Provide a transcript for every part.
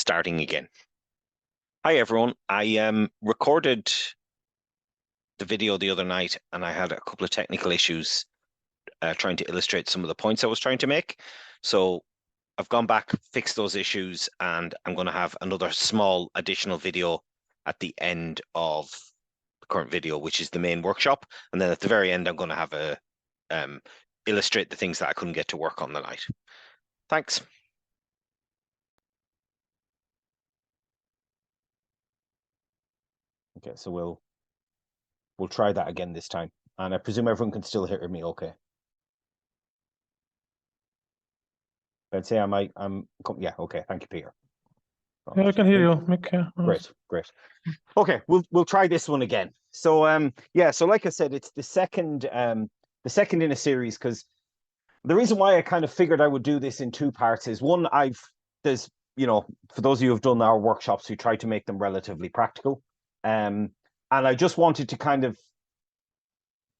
starting again. Hi everyone. I recorded the video the other night and I had a couple of technical issues trying to illustrate some of the points I was trying to make. So I've gone back, fixed those issues, and I'm going to have another small additional video at the end of the current video, which is the main workshop. And then at the very end, I'm going to have a illustrate the things that I couldn't get to work on the night. Thanks. Okay, so we'll try that again this time. And I presume everyone can still hear me okay. I'd say yeah, okay, thank you, Peter. Yeah, I can hear you, Mick. Great. Okay, we'll try this one again. So yeah, so like I said, it's the second in a series, because the reason why I kind of figured I would do this in two parts is one, there's, you know, for those of you who've done our workshops, we try to make them relatively practical. And I just wanted to kind of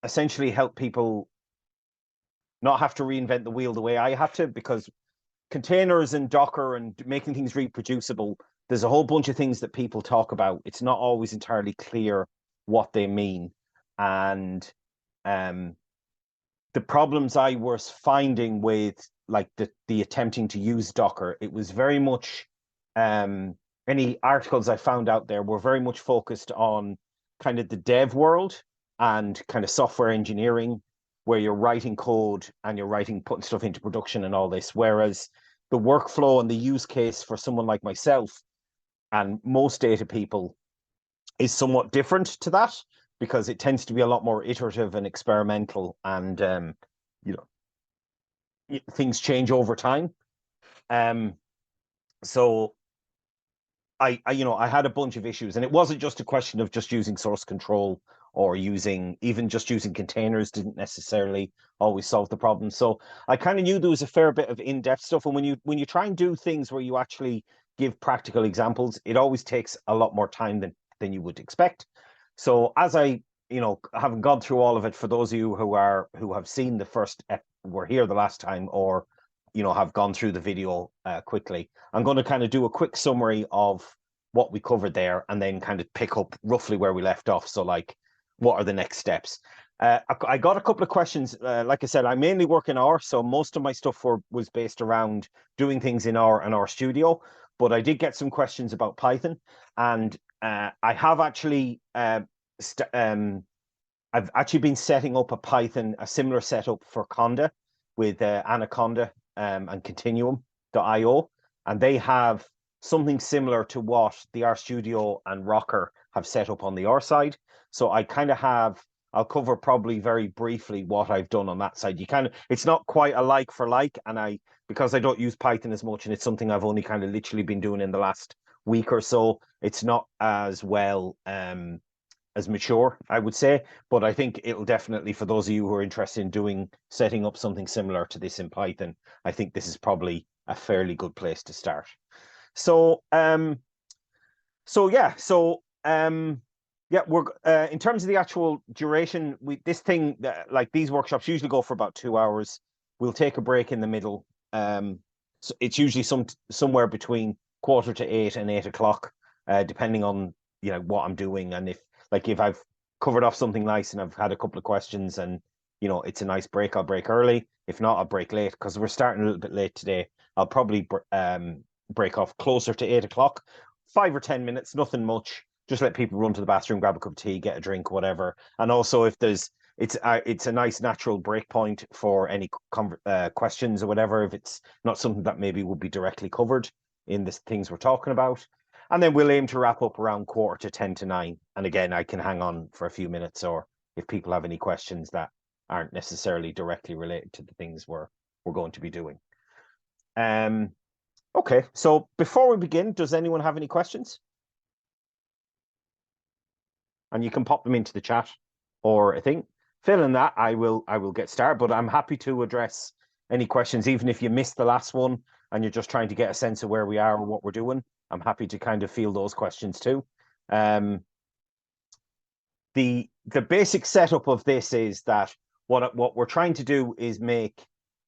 essentially help people not have to reinvent the wheel the way I have to, because containers and Docker and making things reproducible, there's a whole bunch of things that people talk about. It's not always entirely clear what they mean. And the problems I was finding with like the attempting to use Docker, it was very much any articles I found out there were very much focused on kind of the dev world and kind of software engineering, where you're writing code and you're putting stuff into production and all this. Whereas the workflow and the use case for someone like myself and most data people is somewhat different to that, because it tends to be a lot more iterative and experimental, and you know, things change over time. So I had a bunch of issues, and it wasn't just a question of just using source control or even just using containers didn't necessarily always solve the problem. So I kind of knew there was a fair bit of in-depth stuff, and when you try and do things where you actually give practical examples, it always takes a lot more time than you would expect. So as I haven't gone through all of it, for those of you who have seen the first were here the last time, or have gone through the video quickly, I'm going to kind of do a quick summary of what we covered there, and then kind of pick up roughly where we left off. So like, what are the next steps? I got a couple of questions. Like I said, I mainly work in R, so most of my stuff was based around doing things in R and R Studio, but I did get some questions about Python, and I have actually I've actually been setting up a similar setup for Conda with Anaconda and Continuum.io, and they have something similar to what the RStudio and Rocker have set up on the R side. So I kind of I'll cover probably very briefly what I've done on that side. It's not quite a like for like, and because I don't use Python as much, and it's something I've only kind of literally been doing in the last week or so, it's not as well as mature, I would say, but I think it'll definitely, for those of you who are interested in setting up something similar to this in Python, I think this is probably a fairly good place to start. So yeah, we're in terms of the actual duration, like these workshops usually go for about 2 hours. We'll take a break in the middle. So it's usually somewhere between 7:45 and 8 o'clock, depending on what I'm doing, and if I've covered off something nice and I've had a couple of questions and it's a nice break, I'll break early. If not, I'll break late, because we're starting a little bit late today. I'll probably break off closer to 8 o'clock, 5 or 10 minutes, nothing much. Just let people run to the bathroom, grab a cup of tea, get a drink, whatever. And also, if it's a nice natural break point for any questions or whatever, if it's not something that maybe would be directly covered in the things we're talking about. And then we'll aim to wrap up around 8:45 to 9. And again, I can hang on for a few minutes, or if people have any questions that aren't necessarily directly related to the things we're going to be doing. Okay, so before we begin, does anyone have any questions? And you can pop them into the chat, or I think failing that, I will get started. But I'm happy to address any questions, even if you missed the last one and you're just trying to get a sense of where we are or what we're doing. I'm happy to kind of field those questions too. The basic setup of this is that what we're trying to do is make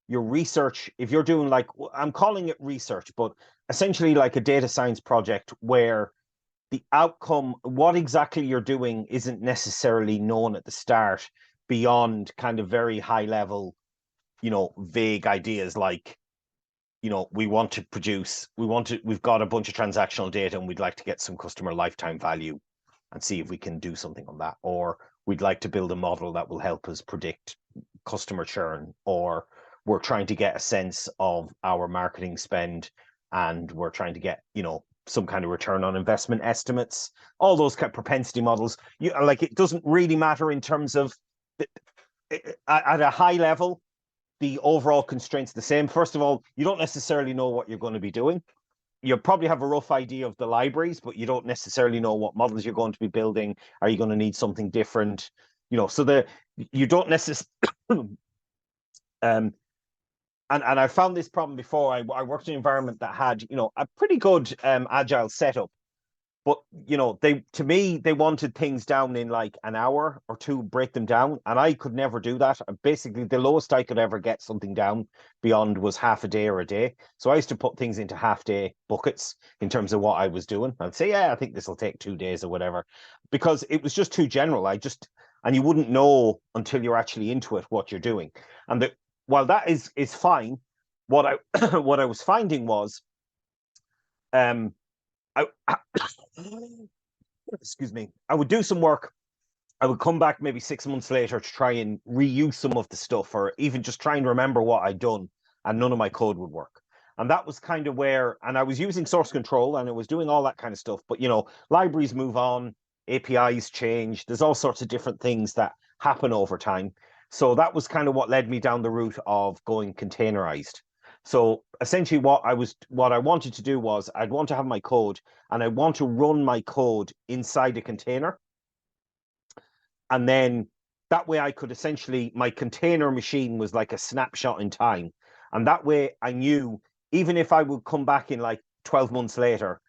your research, if you're doing like, I'm calling it research, but essentially like a data science project where the outcome, what exactly you're doing isn't necessarily known at the start beyond kind of very high level, vague ideas like, we've got a bunch of transactional data and we'd like to get some customer lifetime value and see if we can do something on that. Or we'd like to build a model that will help us predict customer churn, or we're trying to get a sense of our marketing spend and we're trying to get, some kind of return on investment estimates, all those kind of propensity models. It doesn't really matter in terms of at a high level, the overall constraints the same. First of all, you don't necessarily know what you're going to be doing. You probably have a rough idea of the libraries, but you don't necessarily know what models you're going to be building. Are you going to need something different? So you don't necessarily. And I found this problem before. I worked in an environment that had, a pretty good agile setup. But, they wanted things down in like an hour or two, break them down. And I could never do that. Basically, the lowest I could ever get something down beyond was half a day or a day. So I used to put things into half-day buckets in terms of what I was doing. I'd say, yeah, I think this will take 2 days or whatever, because it was just too general. And you wouldn't know until you're actually into it what you're doing. And while that is fine, what I what I was finding was, I excuse me, I would do some work. I would come back maybe 6 months later to try and reuse some of the stuff, or even just try and remember what I'd done, and none of my code would work. And that was kind of where, and I was using source control and it was doing all that kind of stuff. But, libraries move on, APIs change. There's all sorts of different things that happen over time. So that was kind of what led me down the route of going containerized. So essentially what I wanted to do was I'd want to have my code and I want to run my code inside a container. And then that way I could essentially, my container machine was like a snapshot in time. And that way I knew, even if I would come back in like 12 months later,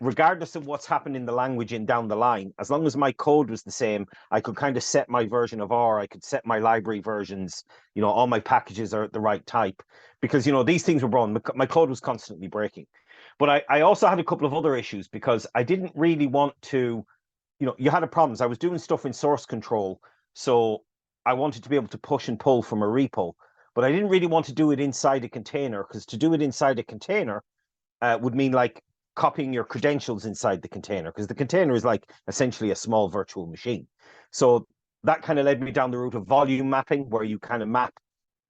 regardless of what's happened in the language and down the line, as long as my code was the same, I could kind of set my version of R, I could set my library versions, all my packages are at the right type, because, these things were wrong. My code was constantly breaking. But I also had a couple of other issues because I didn't really want to, you had a problem. I was doing stuff in source control. So I wanted to be able to push and pull from a repo, but I didn't really want to do it inside a container, because to do it inside a container would mean like copying your credentials inside the container, because the container is like essentially a small virtual machine. So that kind of led me down the route of volume mapping, where you kind of map,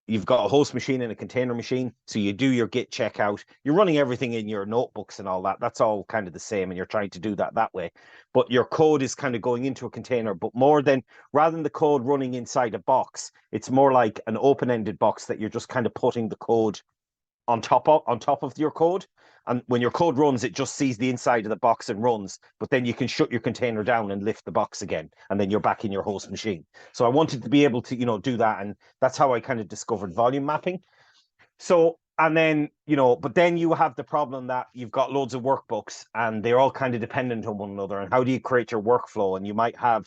you've got a host machine and a container machine. So you do your Git checkout, you're running everything in your notebooks and all that. That's all kind of the same. And you're trying to do that way. But your code is kind of going into a container, but rather than the code running inside a box, it's more like an open-ended box that you're just kind of putting the code on top of your code. And when your code runs, it just sees the inside of the box and runs, but then you can shut your container down and lift the box again, and then you're back in your host machine. So I wanted to be able to, do that. And that's how I kind of discovered volume mapping. So, and then, but then you have the problem that you've got loads of workbooks and they're all kind of dependent on one another. And how do you create your workflow? And you might have,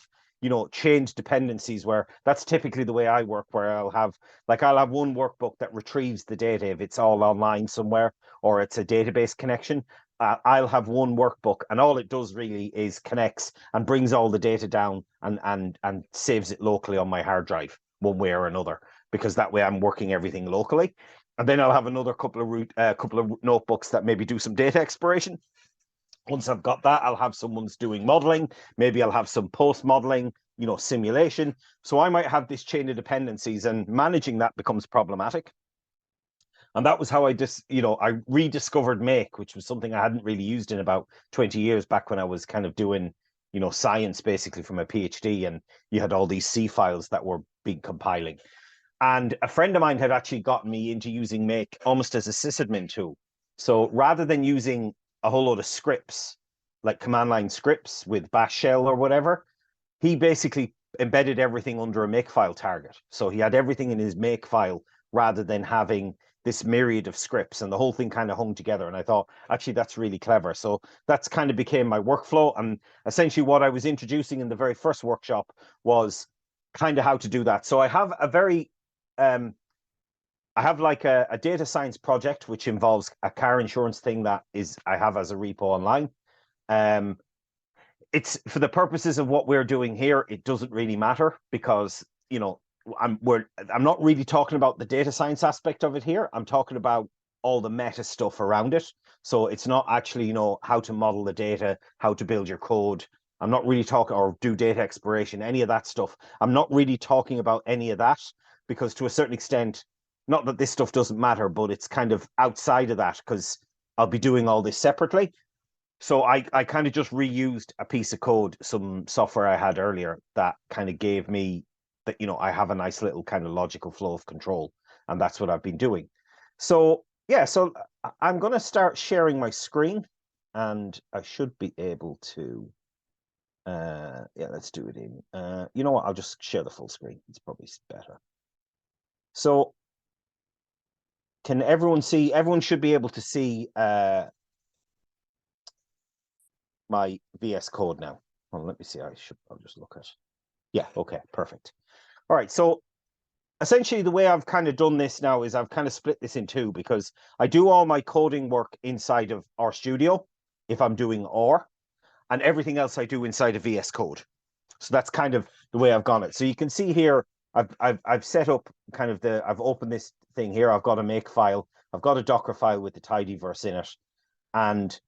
change dependencies, where that's typically the way I work, where I'll have one workbook that retrieves the data if it's all online somewhere, or it's a database connection. I'll have one workbook and all it does really is connects and brings all the data down and saves it locally on my hard drive one way or another, because that way I'm working everything locally. And then I'll have another couple of notebooks that maybe do some data exploration. Once I've got that, I'll have someone's doing modeling. Maybe I'll have some post-modeling, simulation. So I might have this chain of dependencies, and managing that becomes problematic. And that was how I rediscovered Make, which was something I hadn't really used in about 20 years, back when I was kind of doing, science basically from a PhD, and you had all these C files that were big compiling. And a friend of mine had actually gotten me into using Make almost as a sysadmin tool. So rather than using a whole load of scripts, like command line scripts with bash shell or whatever, he basically embedded everything under a Makefile target. So he had everything in his Makefile rather than having this myriad of scripts, and the whole thing kind of hung together. And I thought, actually, that's really clever. So that's kind of became my workflow. And essentially what I was introducing in the very first workshop was kind of how to do that. So I have a very I have like a data science project which involves a car insurance thing that is I have as a repo online. It's for the purposes of what we're doing here, it doesn't really matter because I'm not really talking about the data science aspect of it here. I'm talking about all the meta stuff around it. So it's not actually, how to model the data, how to build your code. I'm not really talking or do data exploration, any of that stuff. I'm not really talking about any of that because to a certain extent, not that this stuff doesn't matter, but it's kind of outside of that because I'll be doing all this separately. So I kind of just reused a piece of code, some software I had earlier that kind of gave me that, I have a nice little kind of logical flow of control. And that's what I've been doing. So yeah, so I'm going to start sharing my screen and I should be able to, yeah, let's do it in, you know what, I'll just share the full screen. It's probably better. So can everyone see, everyone should be able to see my VS Code now. Well, let me see. I'll just look at. Yeah, okay, perfect. All right, so essentially the way I've kind of done this now is I've kind of split this in two because I do all my coding work inside of RStudio if I'm doing OR, and everything else I do inside of VS Code. So that's kind of the way I've gone it. So you can see here, I've set up kind of I've opened this thing here. I've got a Makefile. I've got a Docker file with the tidyverse in it. And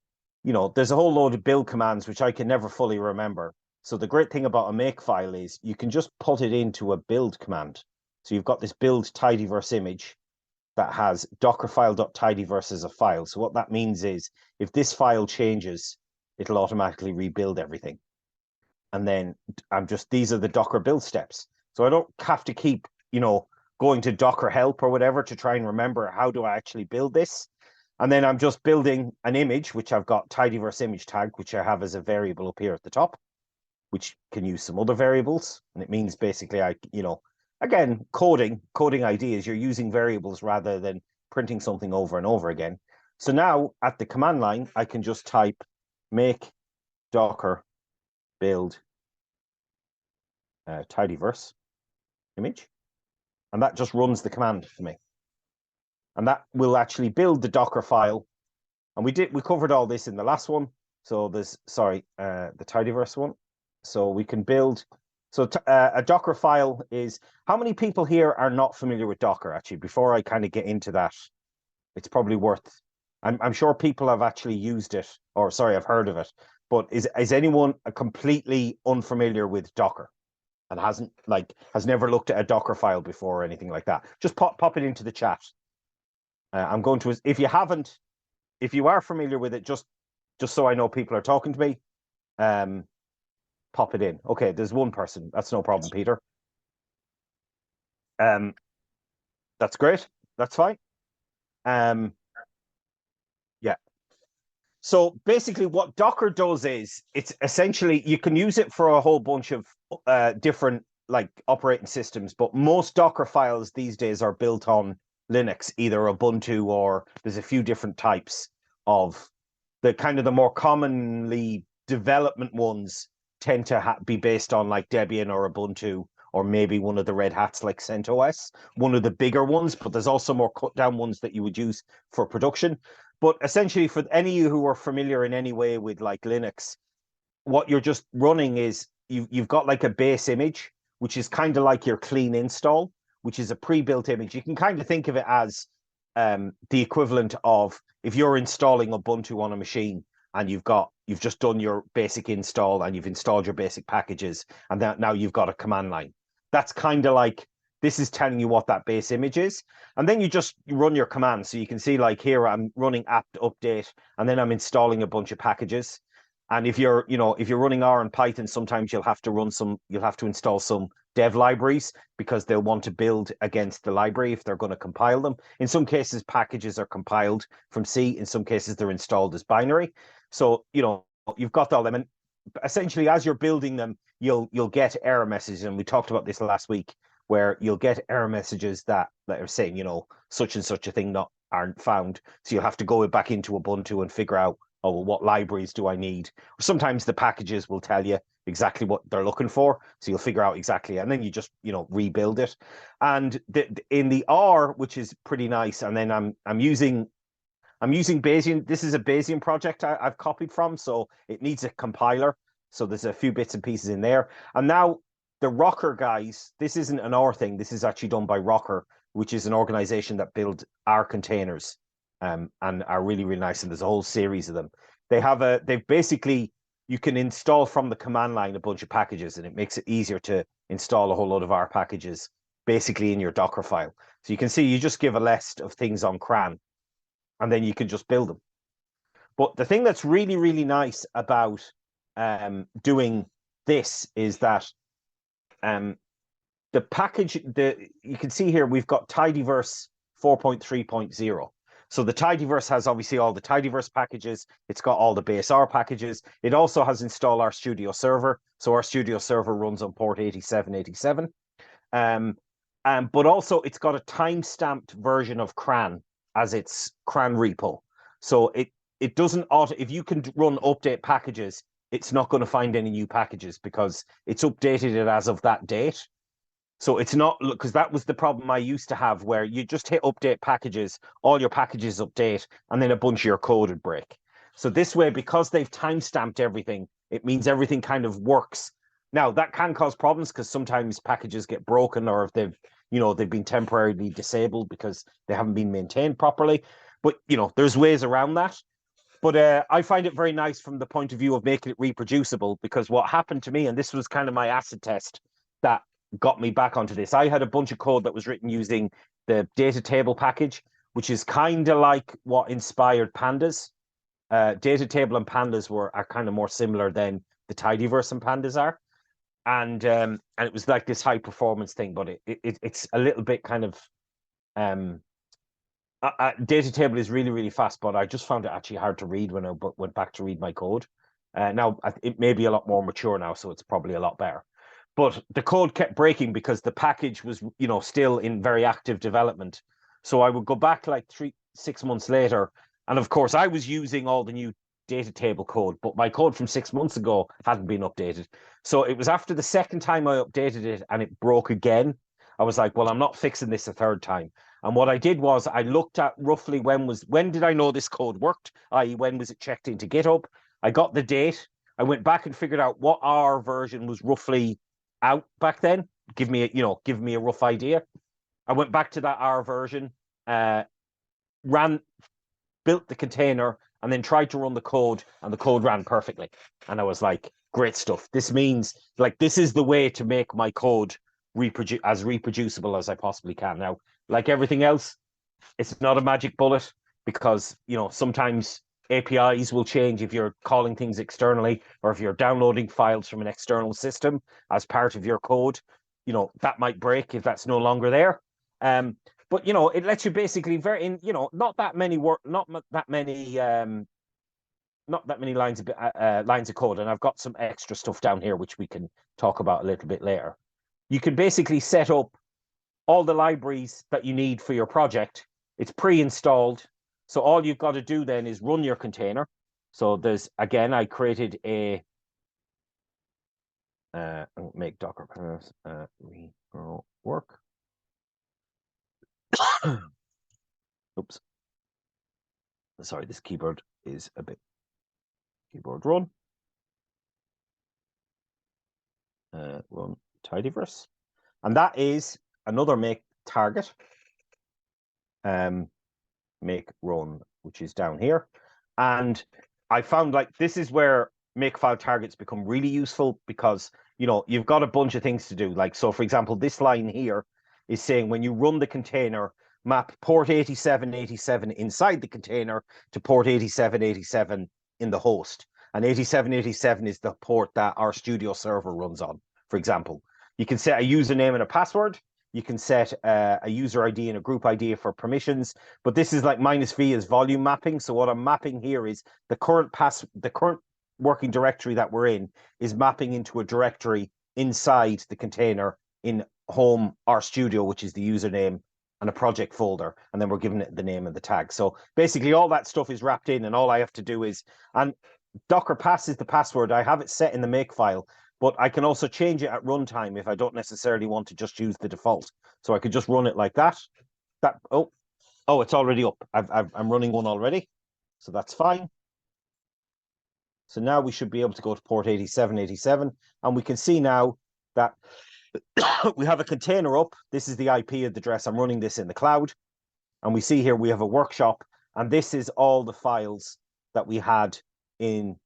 there's a whole load of build commands which I can never fully remember. So the great thing about a Makefile is you can just put it into a build command. So you've got this build tidyverse image that has dockerfile.tidyverse as a file. So what that means is if this file changes, it'll automatically rebuild everything. And then these are the Docker build steps. So I don't have to keep, going to Docker help or whatever to try and remember how do I actually build this. And then I'm just building an image, which I've got tidyverse image tag, which I have as a variable up here at the top, which can use some other variables. And it means basically again, coding ideas, you're using variables rather than printing something over and over again. So now at the command line, I can just type make Docker build tidyverse image. And that just runs the command for me. And that will actually build the Docker file. And we covered all this in the last one. So there's, the tidyverse one. So we can build, a Docker file is, how many people here are not familiar with Docker? Actually, before I kind of get into that, it's probably worth, I'm sure people have actually used it, or sorry, I've heard of it, but is anyone completely unfamiliar with Docker and has never looked at a Docker file before or anything like that? Just pop it into the chat. I'm going to, if you are familiar with it, just so I know people are talking to me, pop it in. Okay, there's one person. That's no problem, Peter. That's great. That's fine. Yeah. So basically what Docker does is it's essentially, you can use it for a whole bunch of different operating systems, but most Docker files these days are built on Linux, either Ubuntu or there's a few different types of the more commonly development ones tend to be based on Debian or Ubuntu or maybe one of the Red Hats like CentOS, one of the bigger ones, but there's also more cut down ones that you would use for production. But essentially for any of you who are familiar in any way with Linux, what you're just running is you've got a base image, which is kind of like your clean install, which is a pre-built image. You can kind of think of it as the equivalent of if you're installing Ubuntu on a machine and you've just done your basic install and you've installed your basic packages and now you've got a command line. That's kind of this is telling you what that base image is. And then you run your commands. So you can see here, I'm running apt update, and then I'm installing a bunch of packages. And if you're running R and Python, sometimes you'll have to install some dev libraries because they'll want to build against the library if they're going to compile them. In some cases, packages are compiled from C. In some cases, they're installed as binary. So, you've got all them. And essentially, as you're building them, you'll get error messages. And we talked about this last week, where you'll get error messages that are saying, such and such a thing aren't found. So you'll have to go back into Ubuntu and figure out, oh, well, what libraries do I need? Or sometimes the packages will tell you exactly what they're looking for. So you'll figure out exactly, and then you just, rebuild it. And in the R, which is pretty nice, and then I'm using Bayesian. This is a Bayesian project I've copied from, so it needs a compiler. So there's a few bits and pieces in there. And now the Rocker guys, this isn't an R thing. This is actually done by Rocker, which is an organization that build R containers, and are really, really nice. And there's a whole series of them. They've basically, you can install from the command line a bunch of packages, and it makes it easier to install a whole lot of R packages basically in your Docker file. So you can see you just give a list of things on CRAN, and then you can just build them. But the thing that's really, really nice about doing this is that the package, you can see here, we've got tidyverse 4.3.0. So the tidyverse has obviously all the tidyverse packages. It's got all the base R packages. It also has installed our Studio Server. So our Studio Server runs on port 8787. But also it's got a time-stamped version of CRAN as its CRAN repo. So it doesn't if you can run update packages, it's not going to find any new packages because it's updated it as of that date. So it's not, because that was the problem I used to have, where you just hit update packages, all your packages update, and then a bunch of your code would break. So this way, because they've time-stamped everything, it means everything kind of works. Now, that can cause problems because sometimes packages get broken, or if they've been temporarily disabled because they haven't been maintained properly. But, there's ways around that. But I find it very nice from the point of view of making it reproducible, because what happened to me, and this was kind of my acid test that got me back onto this, I had a bunch of code that was written using the data table package, which is kind of like what inspired pandas. Data table and pandas are kind of more similar than the tidyverse and pandas are. And it was like this high performance thing, but it's a little bit kind of data table is really, really fast, but I just found it actually hard to read when I went back to read my code. Now it may be a lot more mature now, so it's probably a lot better. But the code kept breaking because the package was, still in very active development. So I would go back like 6 months later, and of course I was using all the new data table code, but my code from 6 months ago hadn't been updated. So it was after the second time I updated it and it broke again. I was like, well, I'm not fixing this a third time. And what I did was I looked at roughly when did I know this code worked, i.e. when was it checked into GitHub? I got the date. I went back and figured out what R version was roughly out back then. Give me a rough idea. I went back to that R version, built the container, and then tried to run the code, and the code ran perfectly. And I was like, great stuff. This means, like, this is the way to make my code as reproducible as I possibly can. Now, like everything else, it's not a magic bullet, because, sometimes APIs will change if you're calling things externally, or if you're downloading files from an external system as part of your code, that might break if that's no longer there. But it lets you basically not that many lines of code, and I've got some extra stuff down here which we can talk about a little bit later. You can basically set up all the libraries that you need for your project. It's pre-installed, so all you've got to do then is run your container. So I created a make Docker pass work. Oops. Sorry, this keyboard is a bit keyboard run. Run tidyverse. And that is another make target. Make run, which is down here. And I found this is where Makefile targets become really useful, because you've got a bunch of things to do. So for example, this line here is saying when you run the container, map port 8787 inside the container to port 8787 in the host. And 8787 is the port that our Studio Server runs on, for example. You can set a username and a password. You can set a user ID and a group ID for permissions. But this is like -v is volume mapping. So what I'm mapping here is the current working directory that we're in is mapping into a directory inside the container in home RStudio, which is the username and a project folder, and then we're giving it the name and the tag. So basically all that stuff is wrapped in, and all I have to do is, and Docker pass is the password. I have it set in the Makefile, but I can also change it at runtime if I don't necessarily want to just use the default. So I could just run it like that. Oh, it's already up. I'm running one already, so that's fine. So now we should be able to go to port 8787, and we can see now that we have a container up. This is the IP address. I'm running this in the cloud. And we see here we have a workshop, and this is all the files that we had in.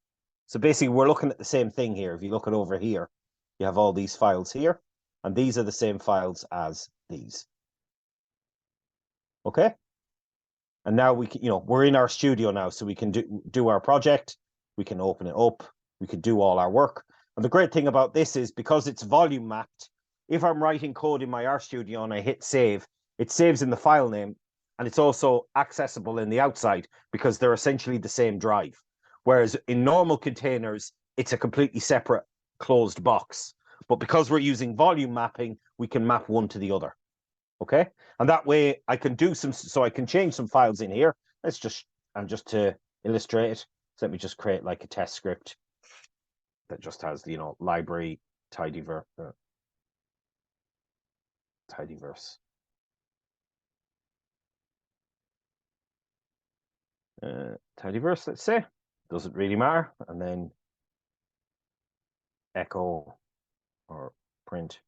So basically, we're looking at the same thing here. If you look at over here, you have all these files here, and these are the same files as these. Okay. And now we can, we're in our studio now, so we can do our project. We can open it up. We can do all our work. And the great thing about this is because it's volume mapped, if I'm writing code in my RStudio and I hit save, it saves in the file name, and it's also accessible in the outside because they're essentially the same drive. Whereas in normal containers, it's a completely separate closed box. But because we're using volume mapping, we can map one to the other. Okay, and that way I can do so I can change some files in here. And just to illustrate it, so let me just create like a test script that just has the library tidyverse. Tidyverse, let's say, doesn't really matter, and then echo or print.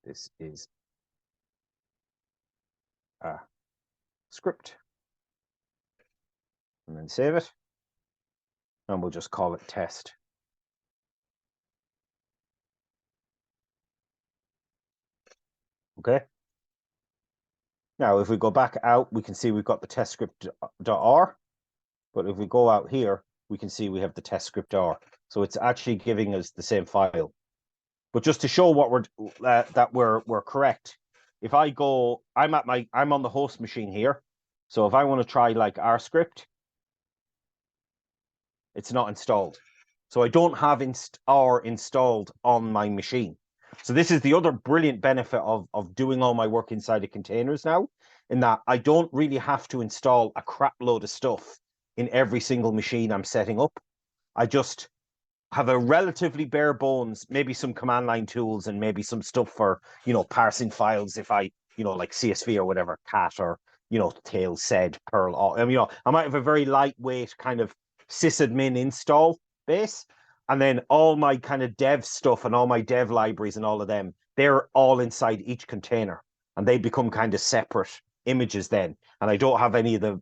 This is a script, and then save it, and we'll just call it test. Okay. Now, if we go back out, we can see we've got the test script.r, but if we go out here, we can see we have the test script.r. So it's actually giving us the same file. But just to show what that we're correct, if I go, I'm on the host machine here. So if I want to try like R script, it's not installed. So I don't have R installed on my machine. So this is the other brilliant benefit of doing all my work inside of containers now, in that I don't really have to install a crap load of stuff in every single machine I'm setting up. I just have a relatively bare bones, maybe some command line tools and maybe some stuff for, parsing files if I, like CSV or whatever, cat or, tail, sed, Perl. I might have a very lightweight kind of sysadmin install base. And then all my kind of dev stuff and all my dev libraries and all of them, they're all inside each container, and they become kind of separate images then. And I don't have any of the,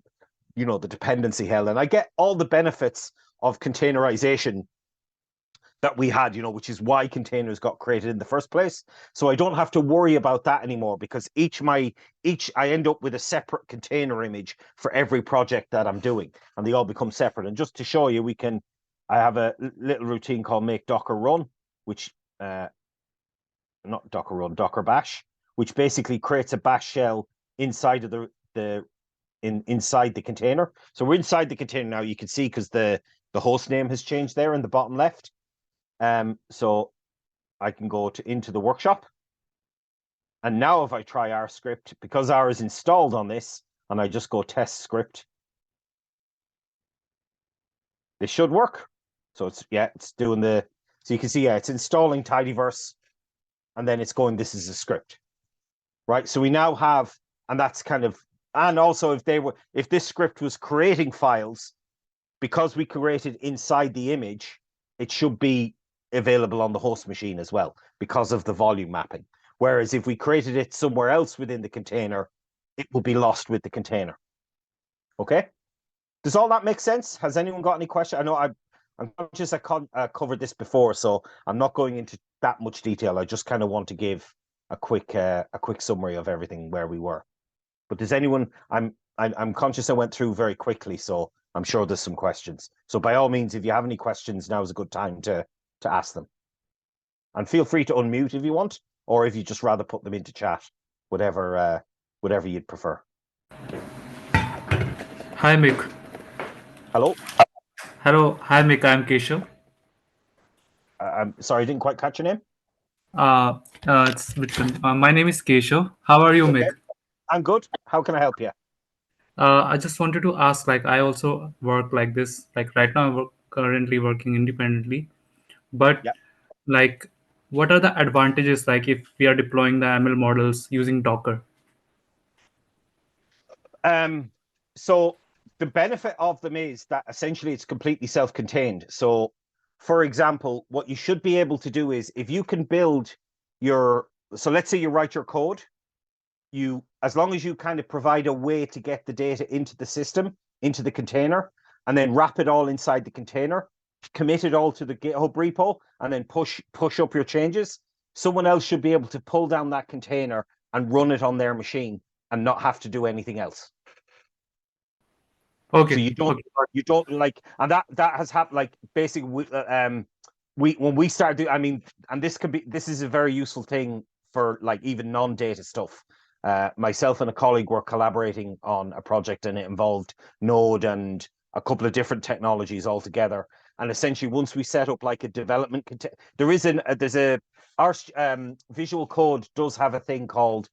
the dependency hell. And I get all the benefits of containerization that we had, which is why containers got created in the first place. So I don't have to worry about that anymore, because I end up with a separate container image for every project that I'm doing, and they all become separate. And just to show you, I have a little routine called make Docker run, which not Docker run, Docker bash, which basically creates a bash shell inside of inside the container. So we're inside the container now. You can see because the host name has changed there in the bottom left. So I can go into the workshop, and now if I try R script, because R is installed on this, and I just go test script, this should work. So it's doing so you can see, it's installing tidyverse, and then it's going, this is a script, right? So we now have, and that's kind of, and also if this script was creating files, because we created inside the image, it should be available on the host machine as well because of the volume mapping. Whereas if we created it somewhere else within the container, it will be lost with the container. Okay. Does all that make sense? Has anyone got any questions? I know I'm conscious I covered this before, so I'm not going into that much detail. I just kind of want to give a quick summary of everything where we were. But does anyone? I'm conscious I went through very quickly, so I'm sure there's some questions. So by all means, if you have any questions, now is a good time to ask them. And feel free to unmute if you want, or if you just rather put them into chat, whatever you'd prefer. Hi, Mick. Hello. Hello. Hi, Mick. I'm Keshav. I'm sorry, I didn't quite catch your name. It's which one? My name is Keshav. How are you, Okay, Mick? I'm good. How can I help you? I just wanted to ask, like, I also work like this. Like right now, currently working independently. But Yeah. like, what are the advantages, like, if we are deploying the ML models using Docker? Um, so the benefit of them is that essentially it's completely self-contained. So, for example, what you should be able to do is if you can build your, so let's say you write your code, you, as long as you kind of provide a way to get the data into the system, into the container, and then wrap it all inside the container, commit it all to the GitHub repo, and then push up your changes, someone else should be able to pull down that container and run it on their machine and not have to do anything else. So Okay, you don't okay, like, and that has happened. Like basically, we when we started doing, I mean, and this is a very useful thing for like even non-data stuff. Myself and a colleague were collaborating on a project, and it involved Node and a couple of different technologies all together. And essentially, once we set up like a development, there's a our Visual Code does have a thing called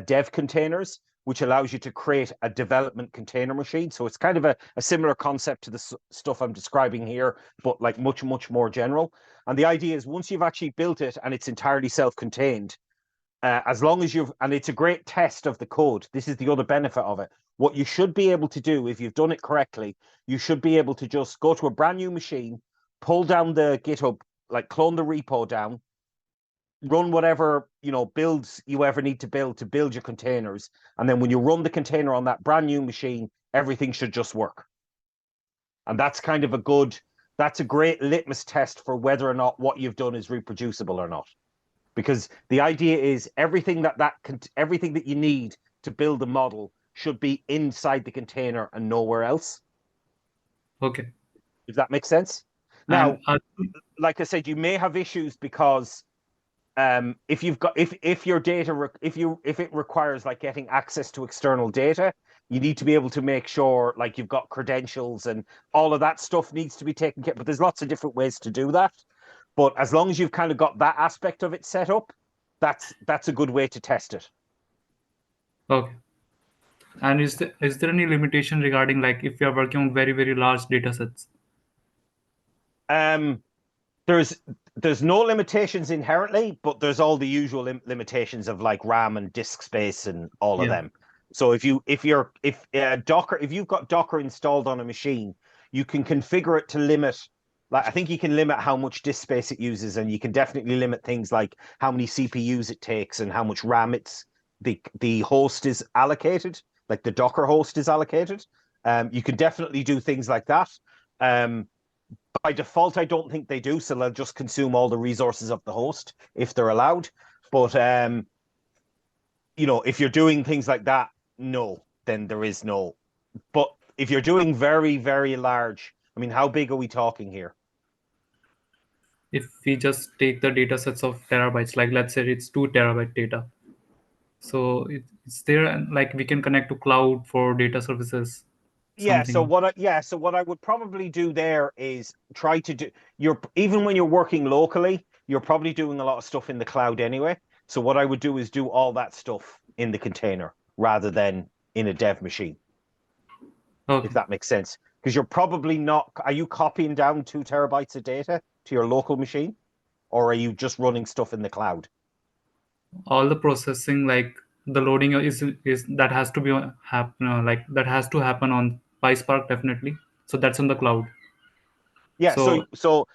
dev containers, which allows you to create a development container machine. So it's kind of a similar concept to the stuff I'm describing here, but like much, much more general. And the idea is once you've actually built it and it's entirely self-contained, as long as and it's a great test of the code. This is the other benefit of it. What you should be able to do, if you've done it correctly, you should be able to just go to a brand new machine, pull down the GitHub, like clone the repo down, run whatever builds you ever need to build your containers, and then when you run the container on that brand new machine, everything should just work. And that's a great litmus test for whether or not what you've done is reproducible or not, because the idea is everything that you need to build a model should be inside the container and nowhere else. okay. If that makes sense. And Now, like I said, you may have issues because if you've got if your data if it requires like getting access to external data, you need to be able to make sure like you've got credentials and all of that stuff needs to be taken care. But there's lots of different ways to do that. But as long as you've kind of got that aspect of it set up, that's a good way to test it. okay. And is there any limitation regarding, like, if we are working on very large data sets? Um, there's there's no limitations inherently, but there's all the usual limitations of like RAM and disk space and all of Yeah. them. So if you've got Docker installed on a machine, you can configure it to limit. Like I think you can limit how much disk space it uses, and you can definitely limit things like how many CPUs it takes and how much RAM the host is allocated, like the Docker host is allocated. You can definitely do things like that. Um, by default, I don't think they do, so they'll just consume all the resources of the host if they're allowed. But if you're doing things like that, no, then there is no. But if you're doing very, very large, I mean, how big are we talking here? If we just take the data sets of terabytes, like let's say it's 2 terabyte data, so it's there, and like we can connect to cloud for data services, Yeah, so something. what I would probably do there is try to do you're even when you're working locally, you're probably doing a lot of stuff in the cloud anyway. So what I would do is do all that stuff in the container rather than in a dev machine, if Okay. that makes sense. Because you're probably not, are you copying down 2 terabytes of data to your local machine? Or are you just running stuff in the cloud? All the processing, like the loading is that has to be happen, like that has to happen on PySpark, definitely. So that's on the cloud. Yeah, So so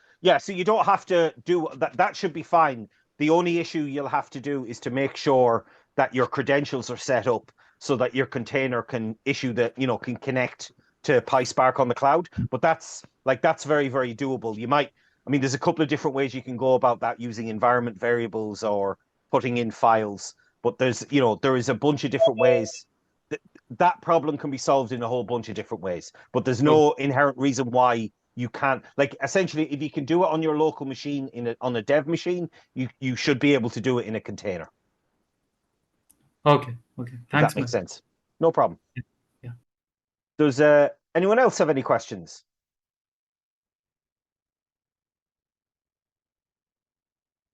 you don't have to do that. That should be fine. The only issue you'll have to do is to make sure that your credentials are set up so that your container can issue can connect to PySpark on the cloud. But that's very, very doable. I mean, there's a couple of different ways you can go about that using environment variables or putting in files. But there is a bunch of different ways. That problem can be solved in a whole bunch of different ways. But there's okay, no inherent reason why you can't, like, essentially, if you can do it on your local machine on a dev machine, you should be able to do it in a container, okay, okay. if that Thanks, makes man. sense. No problem. Yeah. Does anyone else have any questions?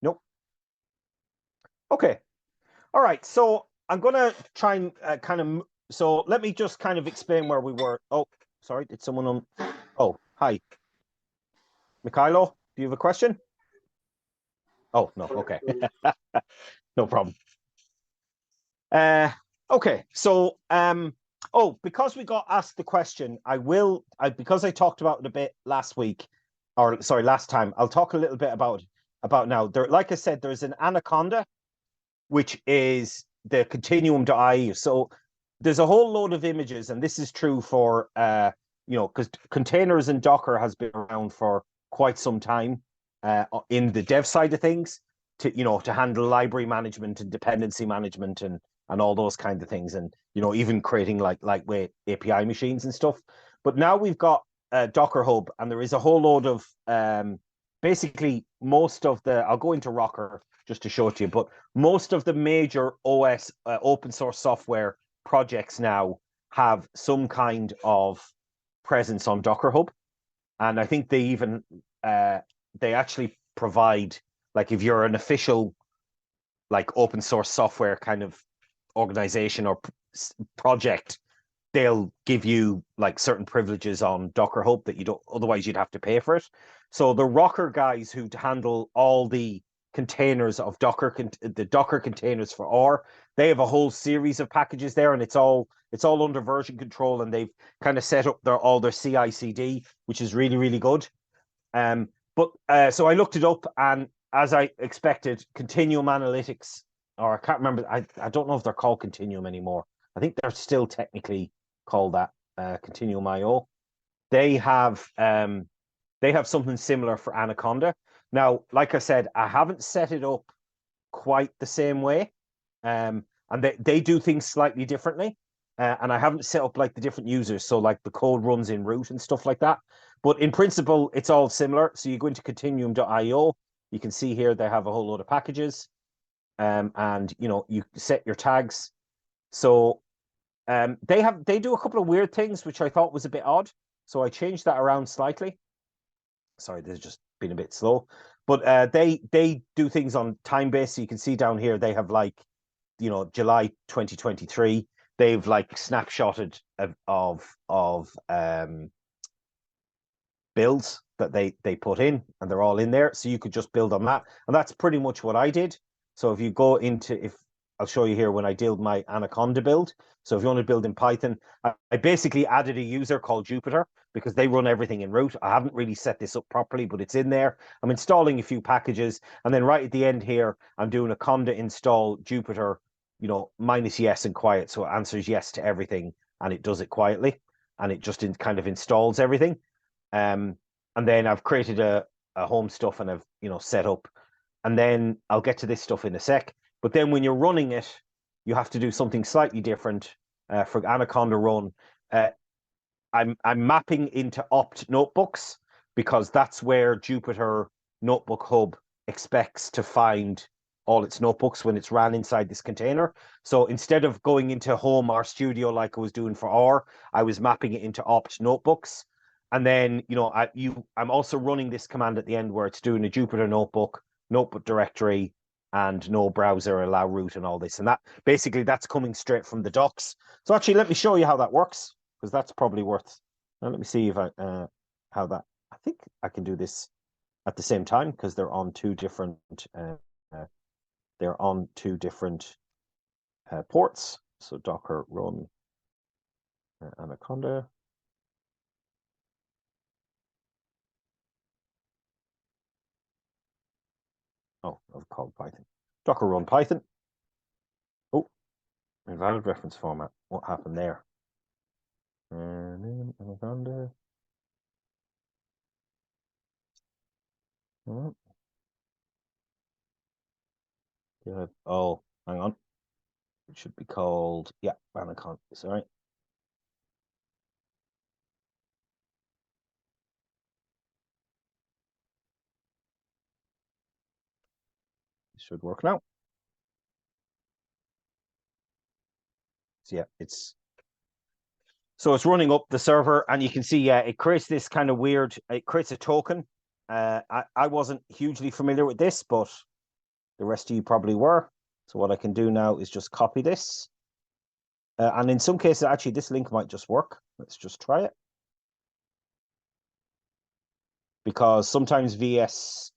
Nope. Okay. All right. So I'm going to try and so let me just kind of explain where we were. Oh, sorry. Did someone on? Oh, hi. Mikhailo, do you have a question? Oh, no. Okay. No problem. Okay. So, because we got asked the question, because I talked about it a bit last week, or sorry, last time, I'll talk a little bit about now. There, like I said, there's an anaconda, which is the continuum.ie. So there's a whole load of images, and this is true for because containers and Docker has been around for quite some time in the dev side of things to handle library management and dependency management and all those kind of things, and even creating like lightweight API machines and stuff. But now we've got Docker Hub, and there is a whole load of basically most of the. I'll go into Rocker just to show it to you, but most of the major OS open source software projects now have some kind of presence on Docker Hub, and I think they even they actually provide, like, if you're an official like open source software kind of organization or project, they'll give you like certain privileges on Docker Hub that you don't otherwise you'd have to pay for it. So the Rocker guys who handle all the containers of the Docker containers for R, they have a whole series of packages there, and it's all under version control, and they've kind of set up all their CI/CD, which is really, really good. But so I looked it up, and as I expected, Continuum Analytics, or I can't remember, I don't know if they're called Continuum anymore. I think they're still technically called that, Continuum IO. They have something similar for Anaconda. Now, like I said, I haven't set it up quite the same way, and they do things slightly differently. And I haven't set up like the different users, so like the code runs in root and stuff like that. But in principle, it's all similar. So you go into continuum.io, you can see here they have a whole load of packages, and you set your tags. So they do a couple of weird things which I thought was a bit odd. So I changed that around slightly. Sorry, this has just been a bit slow. But they do things on time base. So you can see down here they have like, July 2023. They've like snapshotted of builds that they put in, and they're all in there. So you could just build on that. And that's pretty much what I did. So if you go into, if I'll show you here when I did my Anaconda build. So if you want to build in Python, I basically added a user called Jupyter because they run everything in root. I haven't really set this up properly, but it's in there. I'm installing a few packages. And then right at the end here, I'm doing a conda install Jupyter, minus yes and quiet. So it answers yes to everything, and it does it quietly, and it just kind of installs everything. And then I've created a home stuff, and I've, set up, and then I'll get to this stuff in a sec. But then when you're running it, you have to do something slightly different for Anaconda run. I'm mapping into opt notebooks because that's where Jupyter Notebook Hub expects to find all its notebooks when it's ran inside this container. So instead of going into home or studio like I was doing for R, I was mapping it into opt notebooks. And then, I'm also running this command at the end where it's doing a Jupyter notebook directory, and no browser, allow root, and all this. And that's coming straight from the docs. So actually, let me show you how that works, because that's probably worth. Now, let me see if how that. I think I can do this at the same time because they're on two different. They're on two different ports. So Docker run Anaconda. Oh, I've called Python. Docker run Python. Oh, invalid reference format. What happened there? Anaconda. Oh, oh, hang on. It should be called, yeah, Anaconda. Sorry. It should work now. So yeah, it's running up the server, and you can see, yeah, it creates this kind of weird. It creates a token. I wasn't hugely familiar with this, but the rest of you probably were. So what I can do now is just copy this. And in some cases, actually, this link might just work. Let's just try it. Because sometimes VS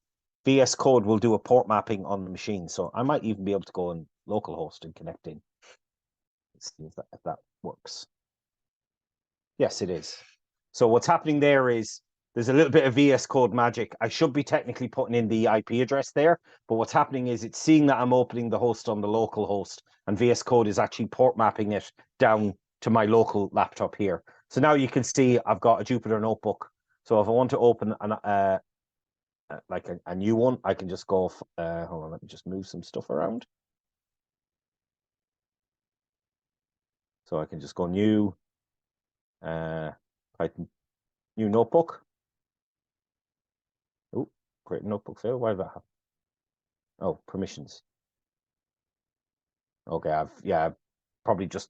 Code will do a port mapping on the machine. So I might even be able to go in localhost and connect in. Let's see if that works. Yes, it is. So what's happening there is there's a little bit of VS Code magic. I should be technically putting in the IP address there, but what's happening is it's seeing that I'm opening the host on the local host, and VS Code is actually port mapping it down to my local laptop here. So now you can see I've got a Jupyter notebook. So if I want to open like a new one, I can just go, hold on, let me just move some stuff around. So I can just go new, Python, new notebook. Oh, create notebook fail. Why did that happen? Oh, permissions. Okay, I've probably just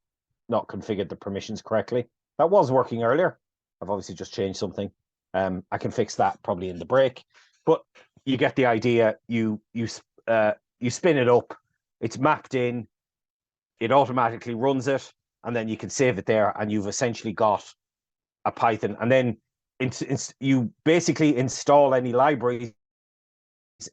not configured the permissions correctly. That was working earlier. I've obviously just changed something. I can fix that probably in the break, but you get the idea. You spin it up, it's mapped in, it automatically runs it, and then you can save it there, and you've essentially got a Python. And then you basically install any libraries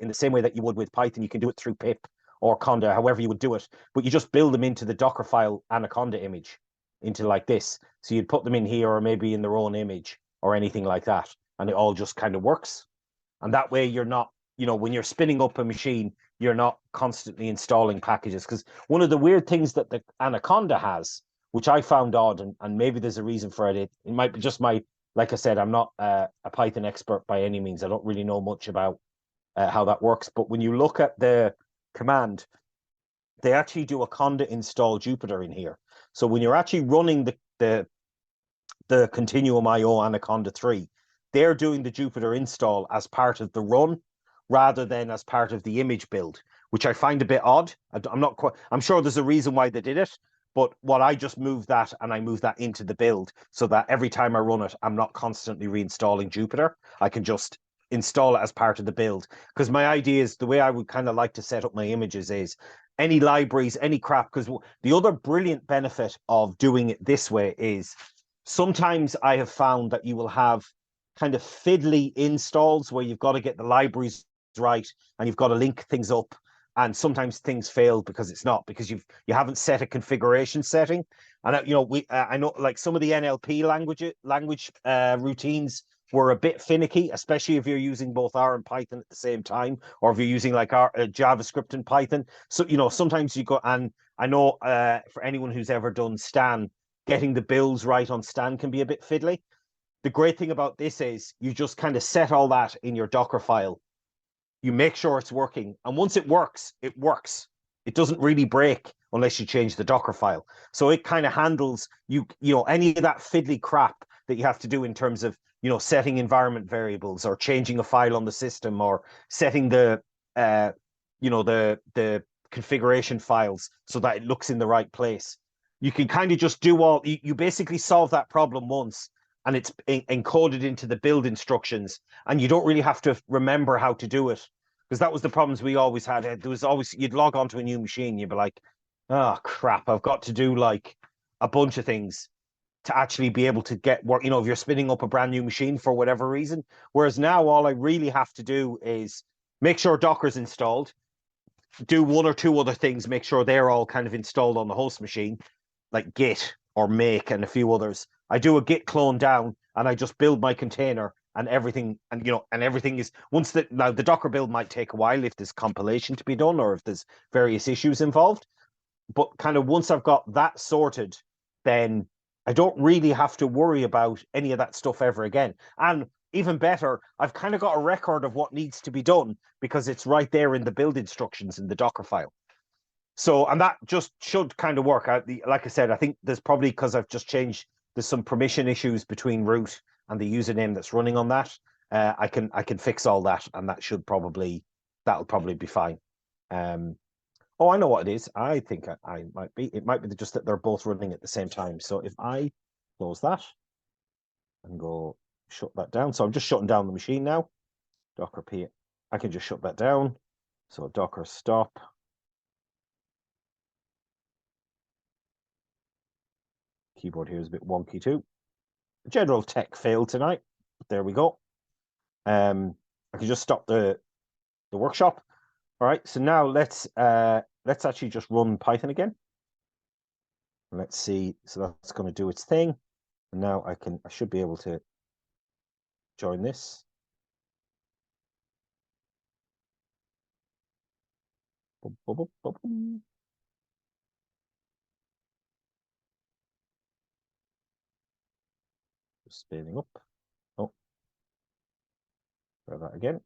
in the same way that you would with Python. You can do it through pip or conda, however you would do it, but you just build them into the Dockerfile Anaconda image, into like this. So you'd put them in here, or maybe in their own image or anything like that, and it all just kind of works. And that way you're not, when you're spinning up a machine, you're not constantly installing packages. Because one of the weird things that the Anaconda has, which I found odd, and maybe there's a reason for it, it might be just like I said, I'm not a Python expert by any means. I don't really know much about how that works. But when you look at the command, they actually do a conda install Jupyter in here. So when you're actually running the Continuum IO Anaconda 3, they're doing the Jupyter install as part of the run rather than as part of the image build, which I find a bit odd. I'm sure there's a reason why they did it, but I just moved that, and I moved that into the build so that every time I run it, I'm not constantly reinstalling Jupyter. I can just install it as part of the build. Because my idea is, the way I would kind of like to set up my images is any libraries, any crap. Because the other brilliant benefit of doing it this way is sometimes I have found that you will have kind of fiddly installs where you've got to get the libraries right and you've got to link things up, and sometimes things fail because you haven't set a configuration setting. And I know like some of the NLP language routines were a bit finicky, especially if you're using both R and Python at the same time, or if you're using like JavaScript and Python. So sometimes you go, and I know for anyone who's ever done Stan, getting the builds right on Stan can be a bit fiddly. The great thing about this is you just kind of set all that in your Docker file. You make sure it's working, and once it works, it works. It doesn't really break unless you change the Docker file. So it kind of handles any of that fiddly crap that you have to do in terms of setting environment variables, or changing a file on the system, or setting the configuration files so that it looks in the right place. You can kind of just do you basically solve that problem once, and it's encoded into the build instructions, and you don't really have to remember how to do it. Because that was the problems we always had. There was always, you'd log onto a new machine, you'd be like, oh crap, I've got to do like a bunch of things to actually be able to get work, if you're spinning up a brand new machine for whatever reason. Whereas now all I really have to do is make sure Docker's installed, do one or two other things, make sure they're all kind of installed on the host machine, like Git or Make and a few others. I do a Git clone down, and I just build my container, and everything, and everything is now the Docker build might take a while if there's compilation to be done or if there's various issues involved. But kind of once I've got that sorted, then I don't really have to worry about any of that stuff ever again. And even better, I've kind of got a record of what needs to be done because it's right there in the build instructions in the Docker file. So, and that just should kind of work out. Like I said, I think there's probably, because I've just changed, there's some permission issues between root and the username that's running on that. I can fix all that, and that'll probably be fine. Oh, I know what it is. I think it might be just that they're both running at the same time. So if I close that and go shut that down, so I'm just shutting down the machine now. Docker P, I can just shut that down. So Docker stop. keyboard here is a bit wonky too. General tech fail tonight. There we go. I can just stop the workshop. All right, so now let's actually just run Python again. Let's see. So that's going to do its thing. And now I should be able to join this. Boom, boom, boom, boom, boom. Spinning up. Oh, try that again.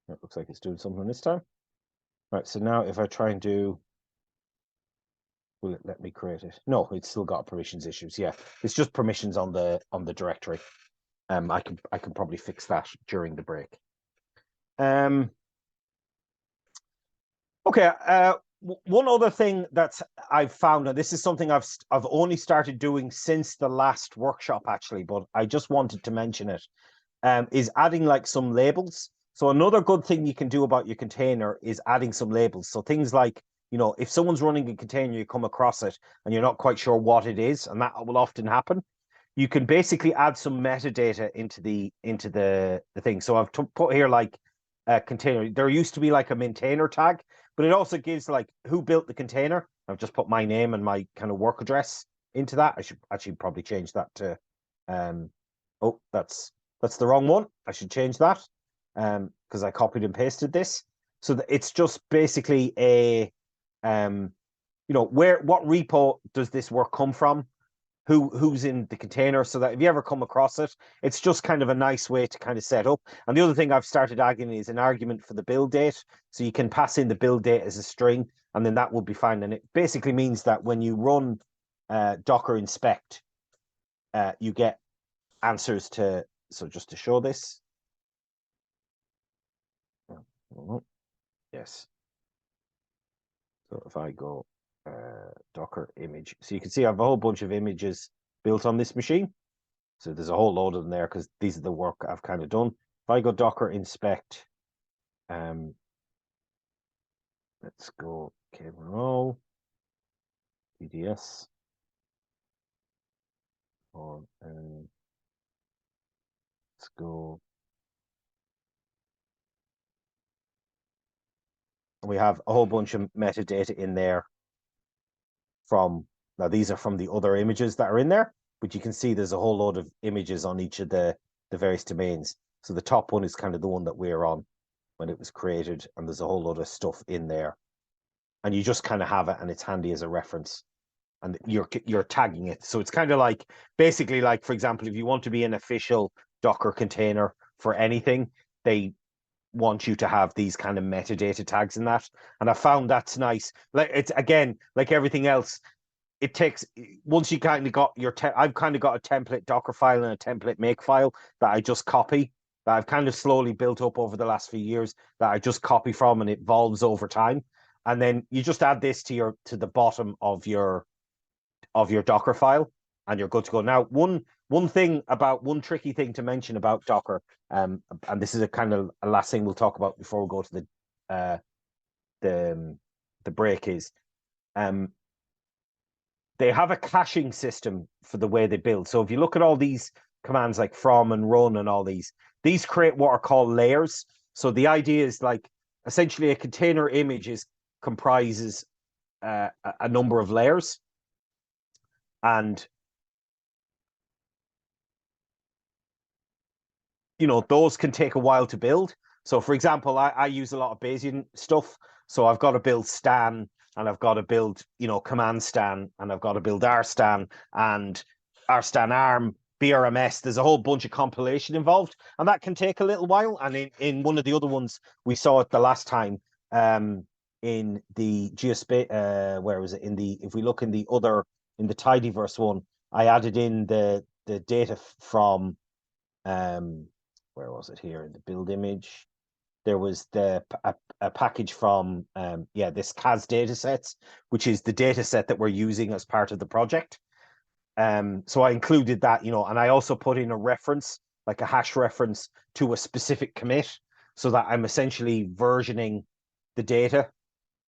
It looks like it's doing something this time. Right, so now if I try and do, will it let me create it? No, it's still got permissions issues. Yeah, it's just permissions on the directory. I can probably fix that during the break. Okay. One other thing that I've found, and this is something I've only started doing since the last workshop actually, but I just wanted to mention it, is adding like some labels. So another good thing you can do about your container is adding some labels. So things like, you know, if someone's running a container, you come across it and you're not quite sure what it is, and that will often happen. You can basically add some metadata into the thing. So I've put here like a container. There used to be like a maintainer tag, but it also gives like who built the container. I've just put my name and my kind of work address into that. I should actually probably change that to, oh, that's the wrong one. I should change that because I copied and pasted this. So that it's just basically a, you know, what repo does this work come from? Who's in the container, so that if you ever come across it, it's just kind of a nice way to kind of set up. And the other thing I've started adding is an argument for the build date. So you can pass in the build date as a string, and then that will be fine. And it basically means that when you run Docker inspect, you get answers to, so just to show this. Yes. So if I go Docker image, so you can see I have a whole bunch of images built on this machine. So there's a whole load of them there because these are the work I've kind of done. If I go Docker inspect, let's go cable roll, PDS, or let's go. We have a whole bunch of metadata in there from, now these are from the other images that are in there, but you can see there's a whole load of images on each of the various domains. So the top one is kind of the one that we're on when it was created, and there's a whole load of stuff in there. And you just kind of have it, and it's handy as a reference. And you're tagging it. So it's kind of like, basically like, for example, if you want to be an official Docker container for anything, they want you to have these kind of metadata tags in that. And I found that's nice. Like, it's, again, like everything else, it takes, once you kind of got your, I've kind of got a template Docker file and a template Makefile that I just copy, that I've kind of slowly built up over the last few years, that I just copy from, and it evolves over time. And then you just add this to the bottom of your Docker file, and you're good to go. Now, one tricky thing to mention about Docker, and this is a kind of a last thing we'll talk about before we go to the break, is they have a caching system for the way they build. So if you look at all these commands like from and run and all these create what are called layers. So the idea is like essentially a container image comprises a number of layers. And, you know, those can take a while to build. So, for example, I use a lot of Bayesian stuff. So I've got to build stan, and I've got to build, you know, command stan, and I've got to build rstan and rstan arm, BRMS. There's a whole bunch of compilation involved, and that can take a little while. And in one of the other ones, we saw it the last time, in the geospace, where was it? If we look in the tidyverse one, I added in the data from, where was it here in the build image? There was a package from this CAS datasets, which is the data set that we're using as part of the project. So I included that, you know, and I also put in a reference, like a hash reference to a specific commit, so that I'm essentially versioning the data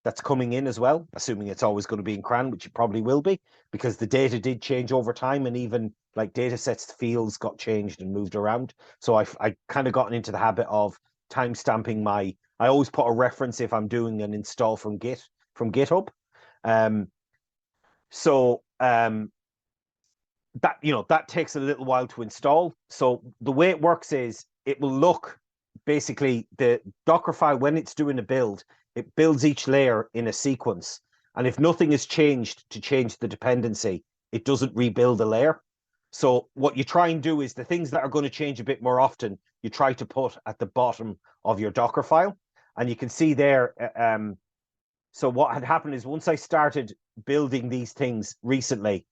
that's coming in as well, assuming it's always going to be in CRAN, which it probably will be, because the data did change over time, and even like data sets, fields got changed and moved around. So I kind of gotten into the habit of timestamping my. I always put a reference if I'm doing an install from GitHub. That that takes a little while to install. So the way it works is it will look basically the Docker file when it's doing a build, it builds each layer in a sequence. And if nothing is changed to change the dependency, it doesn't rebuild the layer. So what you try and do is the things that are going to change a bit more often, you try to put at the bottom of your Docker file. And you can see there, so what had happened is once I started building these things recently,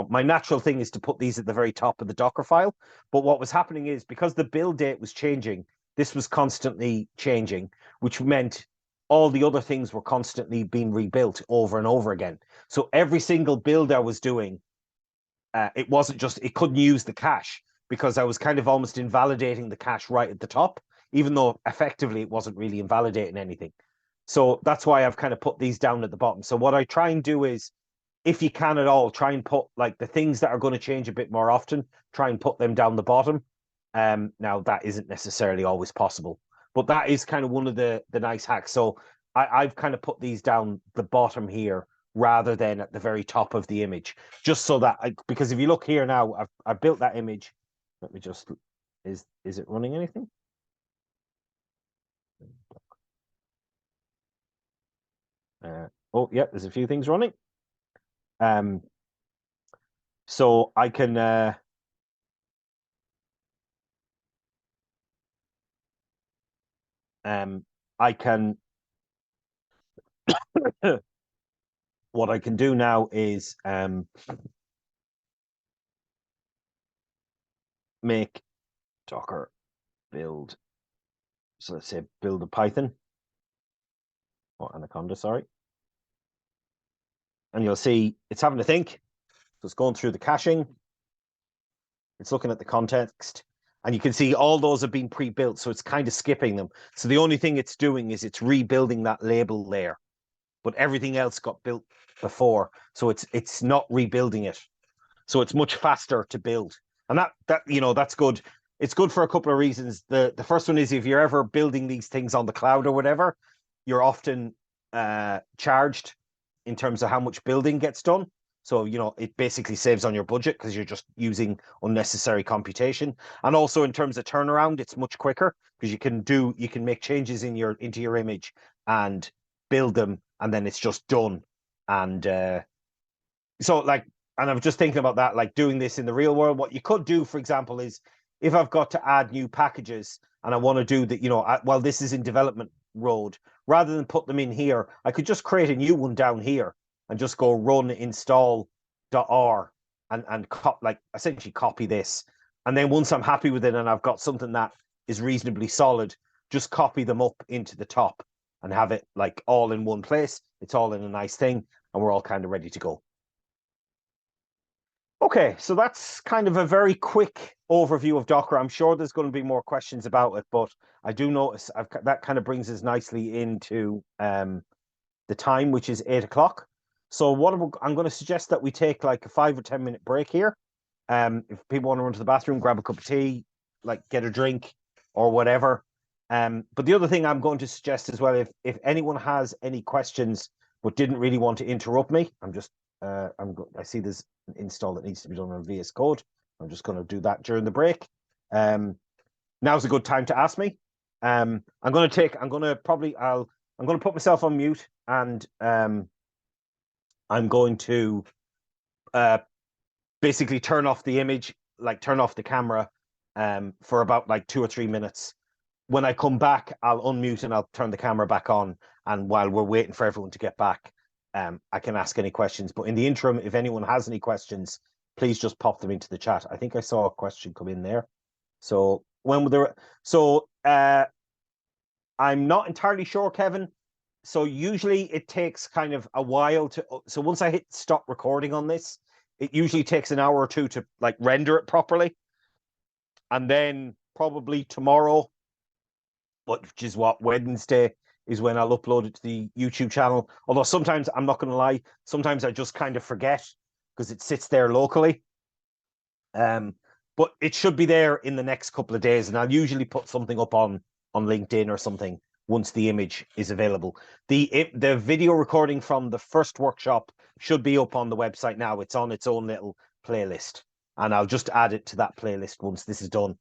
my natural thing is to put these at the very top of the Docker file. But what was happening is because the build date was changing, this was constantly changing, which meant all the other things were constantly being rebuilt over and over again. So every single build I was doing, it couldn't use the cache because I was kind of almost invalidating the cache right at the top, even though effectively it wasn't really invalidating anything. So that's why I've kind of put these down at the bottom. So what I try and do is, if you can at all, try and put like the things that are going to change a bit more often, try and put them down the bottom. Now that isn't necessarily always possible, but that is kind of one of the nice hacks. So I've kind of put these down the bottom here rather than at the very top of the image, just so that because if you look here now, I've built that image. Let me just, is it running anything? Oh yeah, there's a few things running. So I can what I can do now is make Docker build. So let's say build a Python or Anaconda, sorry. And you'll see it's having to think. So it's going through the caching. It's looking at the context. And you can see all those have been pre-built. So it's kind of skipping them. So the only thing it's doing is it's rebuilding that label layer. But everything else got built before. So it's not rebuilding it. So it's much faster to build. And that's good. It's good for a couple of reasons. The first one is if you're ever building these things on the cloud or whatever, you're often charged in terms of how much building gets done. So, it basically saves on your budget because you're just using unnecessary computation. And also in terms of turnaround, it's much quicker because you can make changes into your image and build them, and then it's just done. And and I'm just thinking about that, like doing this in the real world. What you could do, for example, is if I've got to add new packages and I want to do that, while this is in development mode, rather than put them in here, I could just create a new one down here and just go run install.r and essentially copy this. And then once I'm happy with it and I've got something that is reasonably solid, just copy them up into the top and have it like all in one place. It's all in a nice thing and we're all kind of ready to go. Okay, so that's kind of a very quick overview of Docker. I'm sure there's going to be more questions about it, but I do notice that kind of brings us nicely into the time, which is 8 o'clock. So I'm going to suggest that we take like a 5 or 10 minute break here. If people want to run to the bathroom, grab a cup of tea, like get a drink or whatever. But the other thing I'm going to suggest as well, if anyone has any questions but didn't really want to interrupt me, I see there's an install that needs to be done on VS Code. I'm just going to do that during the break. Now's a good time to ask me. I'm going to put myself on mute and I'm going to basically turn off the image, like turn off the camera for about like 2 or 3 minutes. When I come back, I'll unmute and I'll turn the camera back on. And while we're waiting for everyone to get back, I can ask any questions. But in the interim, if anyone has any questions, please just pop them into the chat. I think I saw a question come in there. So I'm not entirely sure, Kevin. So usually it takes kind of a while so once I hit stop recording on this, it usually takes an hour or two to like render it properly. And then probably tomorrow, which is Wednesday, is when I'll upload it to the YouTube channel. Although sometimes, I'm not going to lie, sometimes I just kind of forget because it sits there locally. But it should be there in the next couple of days, and I'll usually put something up on LinkedIn or something once the image is available. The video recording from the first workshop should be up on the website now. It's on its own little playlist, and I'll just add it to that playlist once this is done.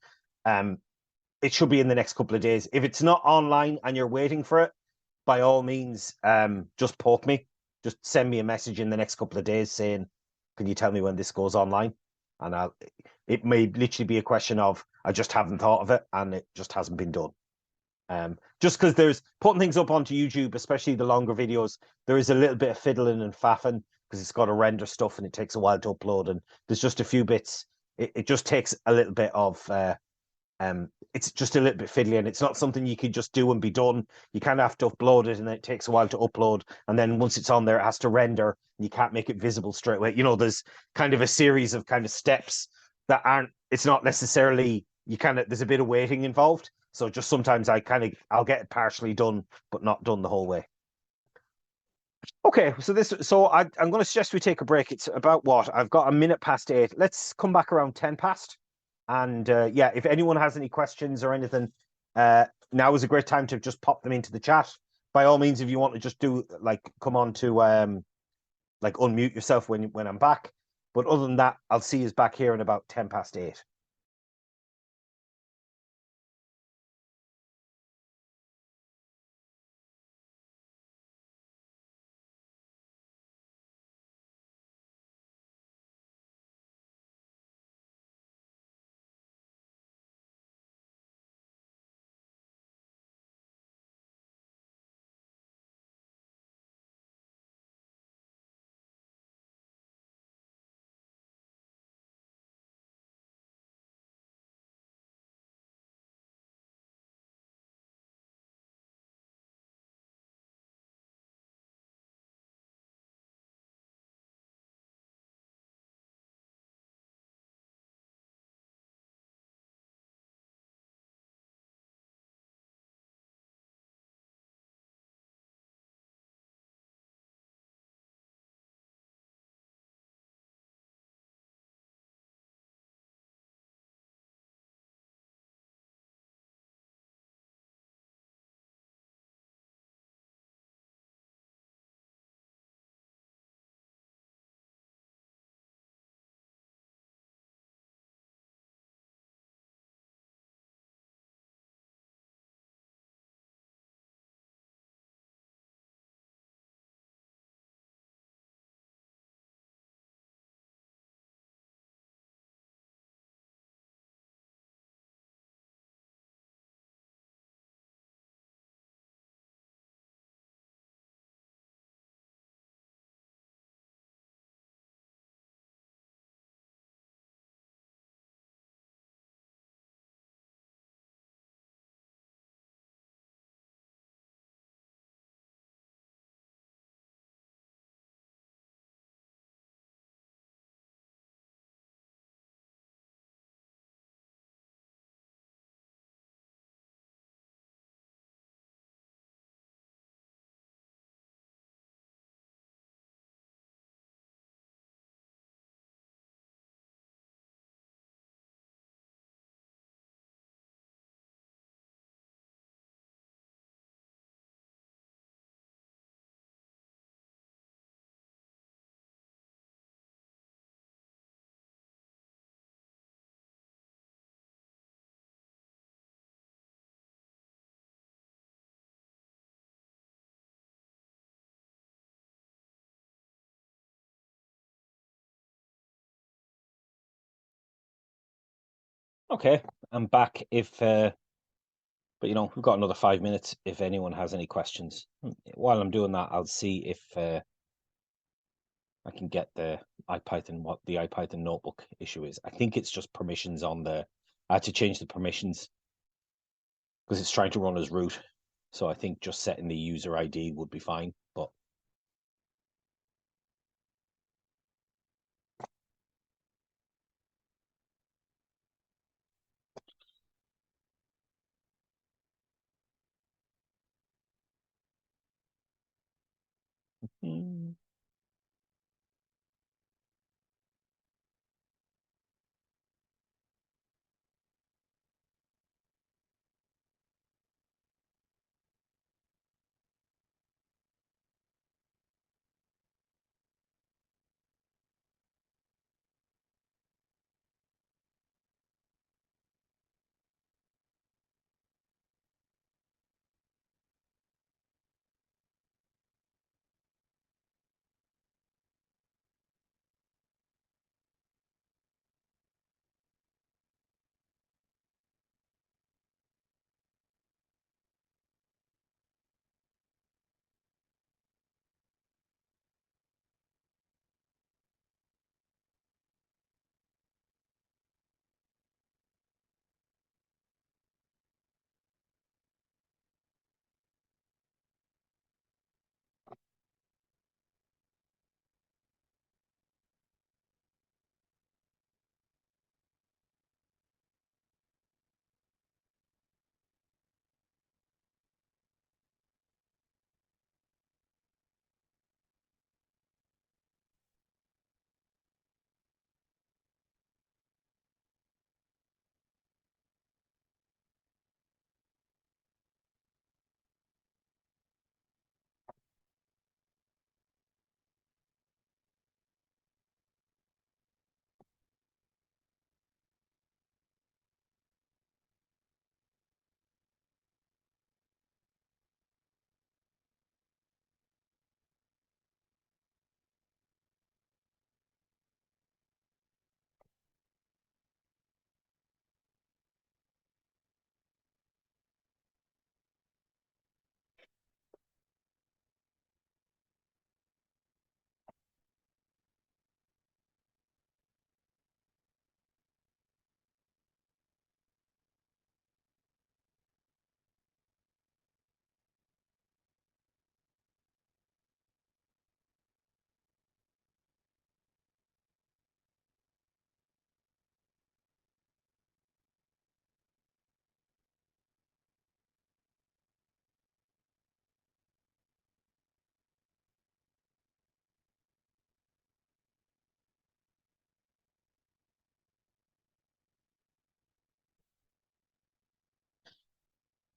It should be in the next couple of days. If it's not online and you're waiting for it, by all means, just poke me. Just send me a message in the next couple of days saying, can you tell me when this goes online? And it may literally be a question of, I just haven't thought of it and it just hasn't been done. Just because there's putting things up onto YouTube, especially the longer videos, there is a little bit of fiddling and faffing because it's got to render stuff and it takes a while to upload. And there's just a few bits. It just takes a little bit of, it's just a little bit fiddly, and it's not something you could just do and be done. You kind of have to upload it, and it takes a while to upload. And then once it's on there, it has to render. And you can't make it visible straight away. You know, there's kind of a series of kind of steps that aren't. It's not necessarily. There's a bit of waiting involved. So just sometimes I'll get it partially done, but not done the whole way. Okay, so I'm going to suggest we take a break. It's about what? I've got 8:01. Let's come back around 10 past. And yeah, if anyone has any questions or anything, now is a great time to just pop them into the chat. By all means, if you want to just do come on to unmute yourself when I'm back. But other than that, I'll see you back here in about 8:10. Okay, I'm back. But we've got another 5 minutes if anyone has any questions. While I'm doing that, I'll see if I can get the IPython, what the IPython notebook issue is. I think it's just permissions on I had to change the permissions because it's trying to run as root. So I think just setting the user ID would be fine. But Mm.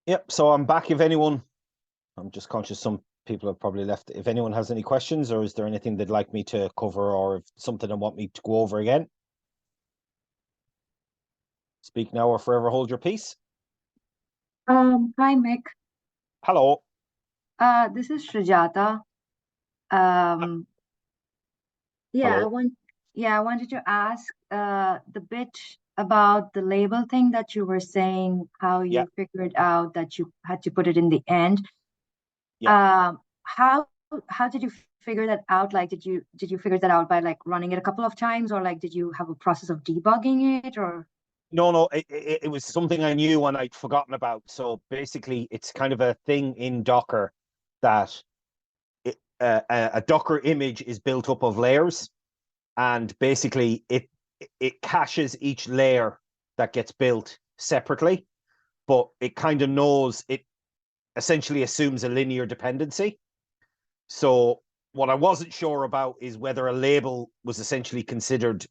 Yep, so I'm back. If anyone, I'm just conscious some people have probably left. If anyone has any questions, or is there anything they'd like me to cover, or if something they want me to go over again, speak now or forever hold your peace. Hi, Mick. Hello. This is Srijata. Yeah, Hello. I wanted to ask the bit about the label thing that you were saying, how you Yeah. figured out that you had to put it in the end. Yeah. How did you figure that out? Like, did you figure that out by like running it a couple of times, or like did you have a process of debugging it, or? No, it was something I knew and I'd forgotten about. So basically, it's kind of a thing in Docker that a Docker image is built up of layers, and basically it caches each layer that gets built separately, but it kind of knows it essentially assumes a linear dependency. So what I wasn't sure about is whether a label was essentially considered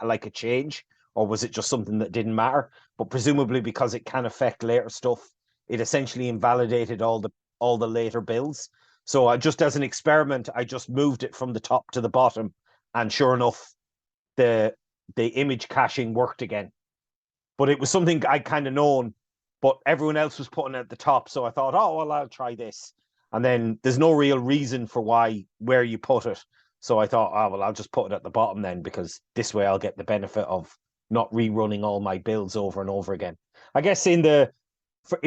like a change, or was it just something that didn't matter? But presumably because it can affect later stuff, it essentially invalidated all the later builds. So I just, as an experiment, I just moved it from the top to the bottom, and sure enough, the image caching worked again. But it was something I kind of known, but everyone else was putting it at the top. So I thought, oh, well, I'll try this. And then there's no real reason for where you put it. So I thought, oh, well, I'll just put it at the bottom then, because this way I'll get the benefit of not rerunning all my builds over and over again. I guess if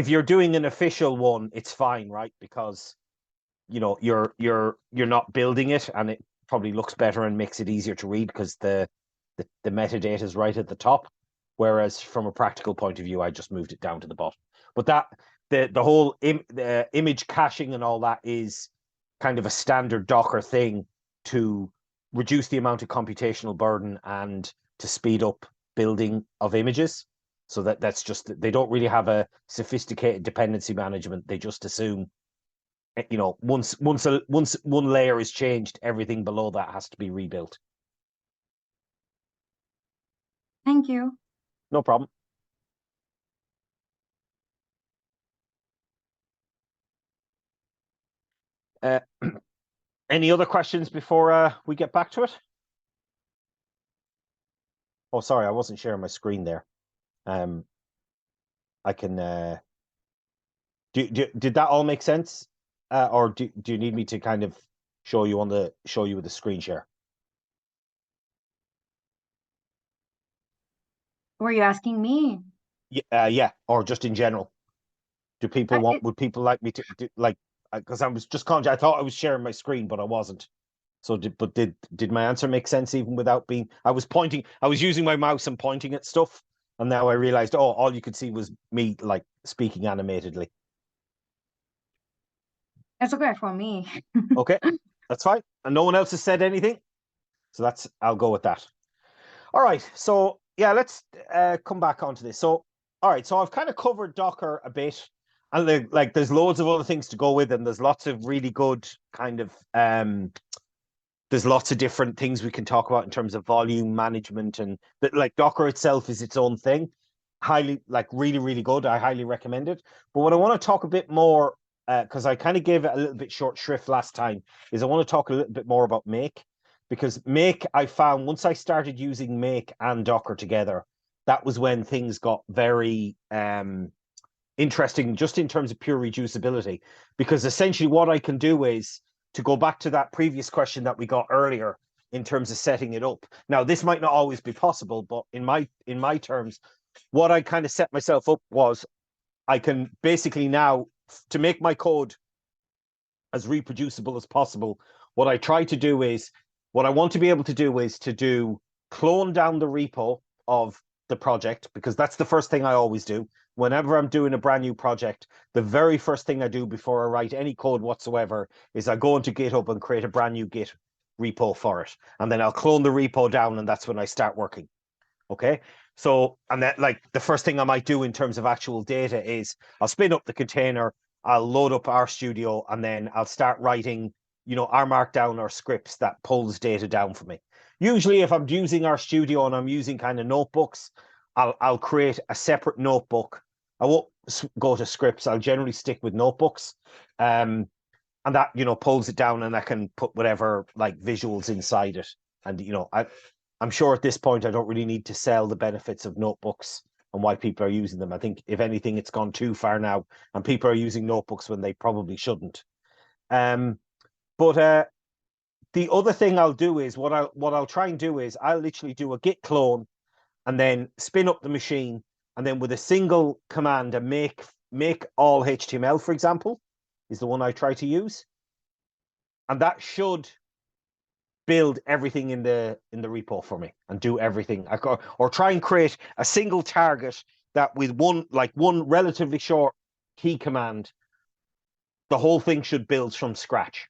you're doing an official one, it's fine, right? Because you're not building it, and it probably looks better and makes it easier to read because the metadata is right at the top. Whereas from a practical point of view, I just moved it down to the bottom. But the whole the image caching and all that is kind of a standard Docker thing to reduce the amount of computational burden and to speed up building of images. So that's just, they don't really have a sophisticated dependency management. They just assume you know, once one layer is changed, everything below that has to be rebuilt. Thank you. No problem. Any other questions before we get back to it? Oh, sorry, I wasn't sharing my screen there. I can. Did that all make sense, or do you need me to kind of show you with the screen share? Were you asking me? Yeah, or just in general. Do people would people like me to do, like, because I was just conscious, I thought I was sharing my screen, but I wasn't. So did my answer make sense even without being? I was using my mouse and pointing at stuff, and now I realized, oh, all you could see was me like speaking animatedly. It's okay for me. Okay, that's fine. And no one else has said anything, so I'll go with that. All right, so yeah, let's come back onto this. So all right, so I've kind of covered Docker a bit, and like there's loads of other things to go with, and there's lots of really good kind of there's lots of different things we can talk about in terms of volume management, and like Docker itself is its own thing. Highly, like really good. I highly recommend it. But what I want to talk a bit more, because I kind of gave it a little bit short shrift last time, is I want to talk a little bit more about Make, because Make, I found once I started using Make and Docker together, that was when things got very interesting, just in terms of pure reducibility. Because essentially what I can do is, to go back to that previous question that we got earlier in terms of setting it up. Now, this might not always be possible, but in my terms, what I kind of set myself up was, I can basically now, to make my code as reproducible as possible, what I try to do is, what I want to be able to do is to clone down the repo of the project, because that's the first thing I always do. Whenever I'm doing a brand new project, the very first thing I do before I write any code whatsoever is I go into GitHub and create a brand new Git repo for it. And then I'll clone the repo down, and that's when I start working. Okay. So, and that, like, the first thing I might do in terms of actual data is I'll spin up the container, I'll load up RStudio, and then I'll start writing, R Markdown or scripts that pulls data down for me. Usually, if I'm using RStudio and I'm using kind of notebooks, I'll create a separate notebook. I won't go to scripts. I'll generally stick with notebooks. And that, pulls it down, and I can put whatever like visuals inside it. And, I'm sure at this point, I don't really need to sell the benefits of notebooks and why people are using them. I think if anything, it's gone too far now, and people are using notebooks when they probably shouldn't. But the other thing I'll do is, what I'll try and do is, I'll literally do a git clone and then spin up the machine, and then with a single command, a make all HTML, for example, is the one I try to use. And that should build everything in the repo for me and do everything. Or try and create a single target that with one relatively short key command, the whole thing should build from scratch,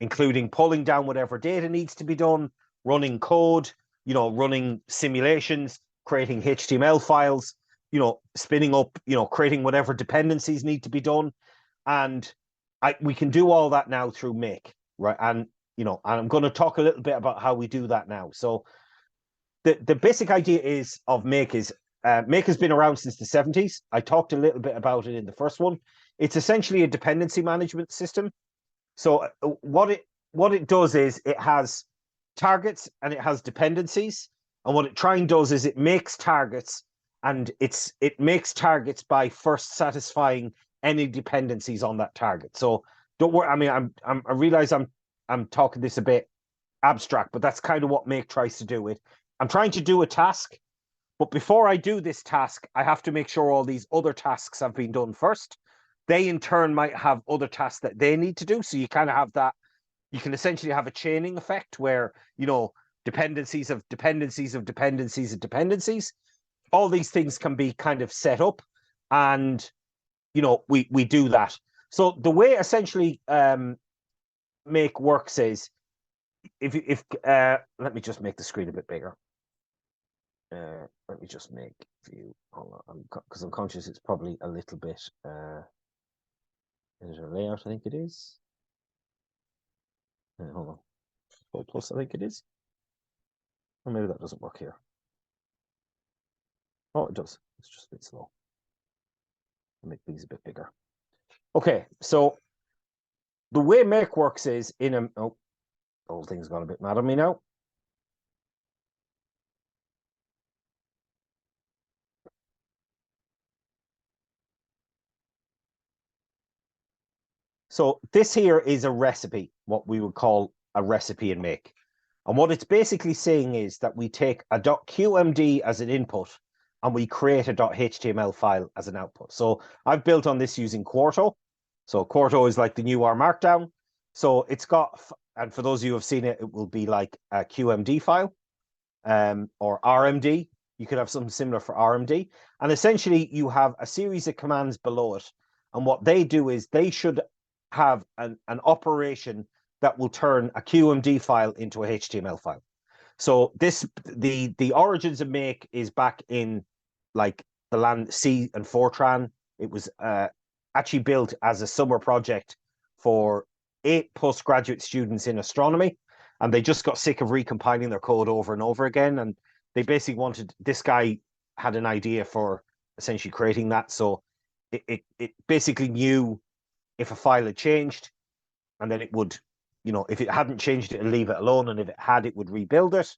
including pulling down whatever data needs to be done, running code, running simulations, creating HTML files, spinning up, creating whatever dependencies need to be done. And we can do all that now through Make, right? And I'm going to talk a little bit about how we do that now. So the basic idea of Make is, Make has been around since the 70s. I talked a little bit about it in the first one. It's essentially a dependency management system. So what it does is, it has targets and it has dependencies. And what it does is, it makes targets, and it makes targets by first satisfying any dependencies on that target. So don't worry. I mean, I realize I'm talking this a bit abstract, but that's kind of what Make tries to do. I'm trying to do a task, but before I do this task, I have to make sure all these other tasks have been done first. They in turn might have other tasks that they need to do. So you kind of have that. You can essentially have a chaining effect where, dependencies of dependencies of dependencies of dependencies. All these things can be kind of set up, and we do that. So the way essentially Make works is, if let me just make the screen a bit bigger. Let me just make view. Hold on, because I'm conscious it's probably a little bit. editor layout, I think it is. Hold on. Full plus, I think it is. Or maybe that doesn't work here. Oh, it does. It's just a bit slow. I'll make these a bit bigger. Okay, so the way Make works is in a... Oh, the whole thing's gone a bit mad on me now. So this here is a recipe, what we would call a recipe in Make. And what it's basically saying is that we take a .qmd as an input and we create a .html file as an output. So I've built on this using Quarto. So Quarto is like the new R Markdown. So it's got, and for those of you who have seen it, it will be like a QMD file or RMD. You could have something similar for RMD. And essentially you have a series of commands below it. And what they do is they should have an operation that will turn a QMD file into a HTML file. So this, the origins of Make is back in like the land C and Fortran. It was actually built as a summer project for 8 postgraduate students in astronomy. And they just got sick of recompiling their code over and over again. And they basically wanted, this guy had an idea for essentially creating that. So it basically knew if a file had changed, and then it would, you know, if it hadn't changed, it would leave it alone. And if it had, it would rebuild it.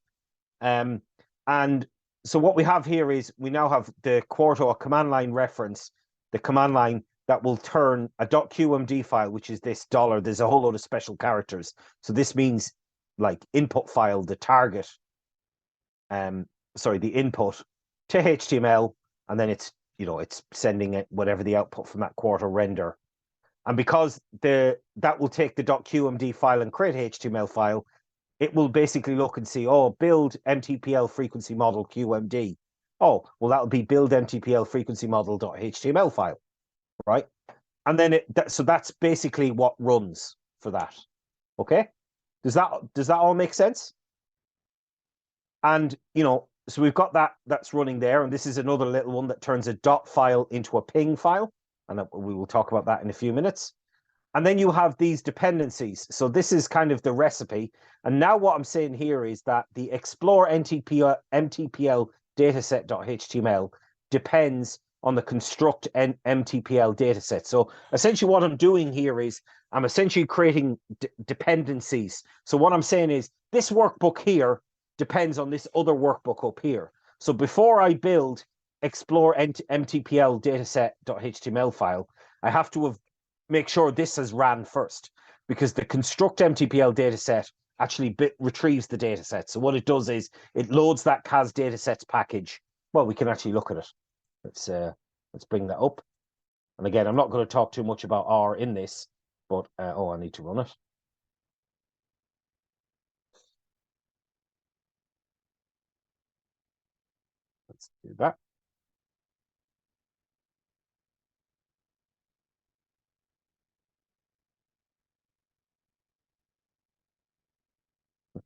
And so what we have here is we now have the Quarto command line reference, the command line that will turn a .qmd file, which is this $. There's a whole load of special characters. So this means like input file, the target, the input to HTML, and then it's, you know, it's sending it whatever the output from that Quarto render. And because that will take the .qmd file and create an HTML file, it will basically look and see, oh, build MTPL frequency model QMD. Oh, well, that'll be build MTPL frequency model.html file, right? And then so that's basically what runs for that. Okay, does that all make sense? And you know, so we've got that's running there, and this is another little one that turns a dot file into a ping file, and we will talk about that in a few minutes. And then you have these dependencies. So this is kind of the recipe. And now what I'm saying here is that the explore MTPL dataset.html depends on the construct MTPL dataset. So essentially what I'm doing here is I'm essentially creating dependencies. So what I'm saying is this workbook here depends on this other workbook up here. So before I build explore MTPL dataset.html file, I have to make sure this has ran first, because the construct MTPL dataset actually retrieves the dataset. So what it does is it loads that CAS datasets package. Well, we can actually look at it. Let's bring that up. And again, I'm not going to talk too much about R in this, but I need to run it. Let's do that.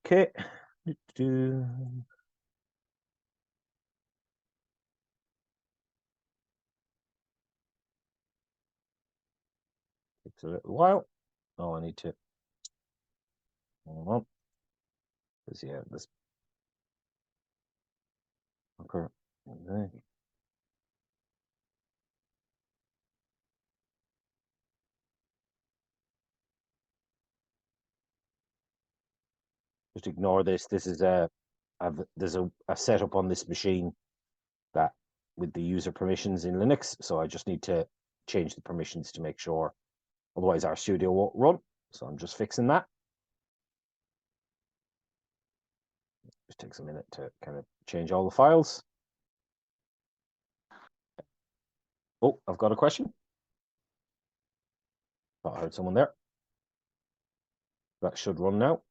Okay. Takes a little while. Oh, I need to. Hold on. Because yeah, this. Okay. Just ignore this. This is there's a setup on this machine that with the user permissions in Linux. So I just need to change the permissions to make sure. Otherwise, RStudio won't run. So I'm just fixing that. Just takes a minute to kind of change all the files. Oh, I've got a question. Thought I heard someone there. That should run now.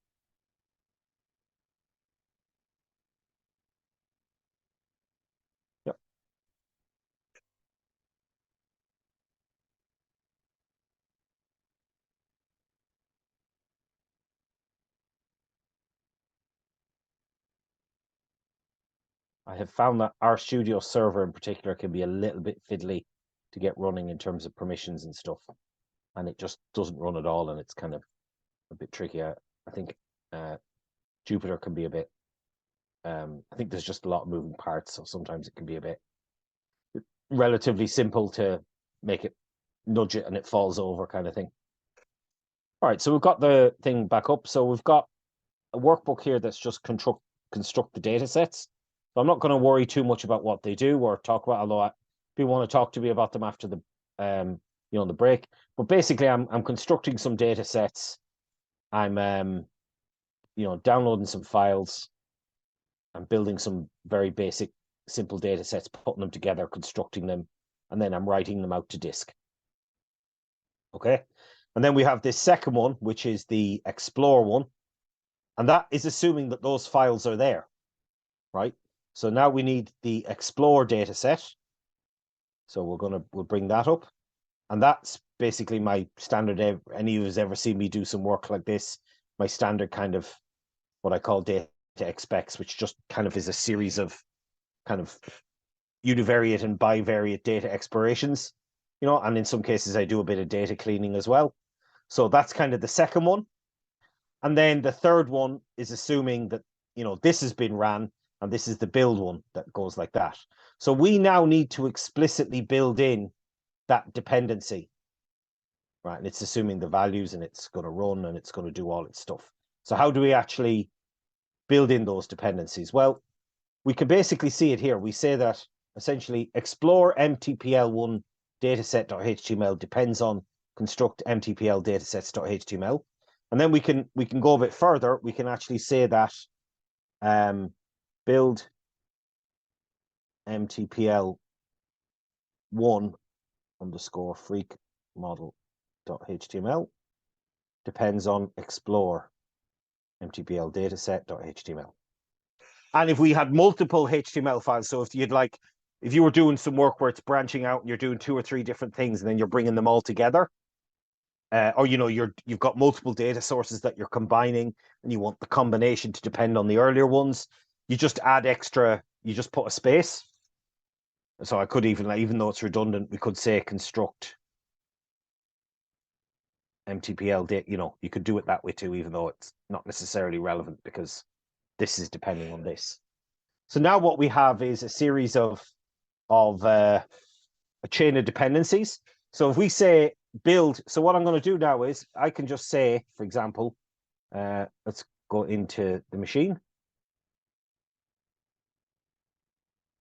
Yep. I have found that RStudio server in particular can be a little bit fiddly to get running in terms of permissions and stuff. and it just doesn't run at all, and it's kind of a bit tricky. I think Jupyter can be a bit. I think there's just a lot of moving parts, so sometimes it can be a bit relatively simple to make it nudge it and it falls over kind of thing. All right, so we've got the thing back up. So we've got a workbook here that's just construct the data sets. So I'm not going to worry too much about what they do or talk about, although people want to talk to me about them after the the break. But basically, I'm constructing some data sets. I'm downloading some files. I'm building some very basic, simple data sets, putting them together, constructing them, and then I'm writing them out to disk. Okay, and then we have this second one, which is the explore one, and that is assuming that those files are there, right? So now we need the explore data set. So we'll bring that up, and that's basically my standard. Any of you who's ever seen me do some work like this, my standard kind of what I call data expecs, which just kind of is a series of kind of univariate and bivariate data explorations, and in some cases I do a bit of data cleaning as well. So that's kind of the second one. And then the third one is assuming that, this has been ran, and this is the build one that goes like that. So we now need to explicitly build in that dependency, right? And it's assuming the values, and it's going to run, and it's going to do all its stuff. So how do we actually build in those dependencies? Well, we can basically see it here. We say that essentially explore mtpl1 dataset.html depends on construct mtpl datasets.html. And then we can go a bit further. We can actually say that build mtpl1 underscore freak model.html depends on explore mtpl dataset.html. And if we had multiple HTML files, so if you were doing some work where it's branching out and you're doing 2 or 3 different things and then you're bringing them all together, or you've got multiple data sources that you're combining and you want the combination to depend on the earlier ones, you just add extra, you just put a space. So I could even though it's redundant, we could say construct mtpl data, you could do it that way too, even though it's not necessarily relevant because this is depending on this. So now what we have is a series of a chain of dependencies. So if we say build, so what I'm going to do now is I can just say, for example, let's go into the machine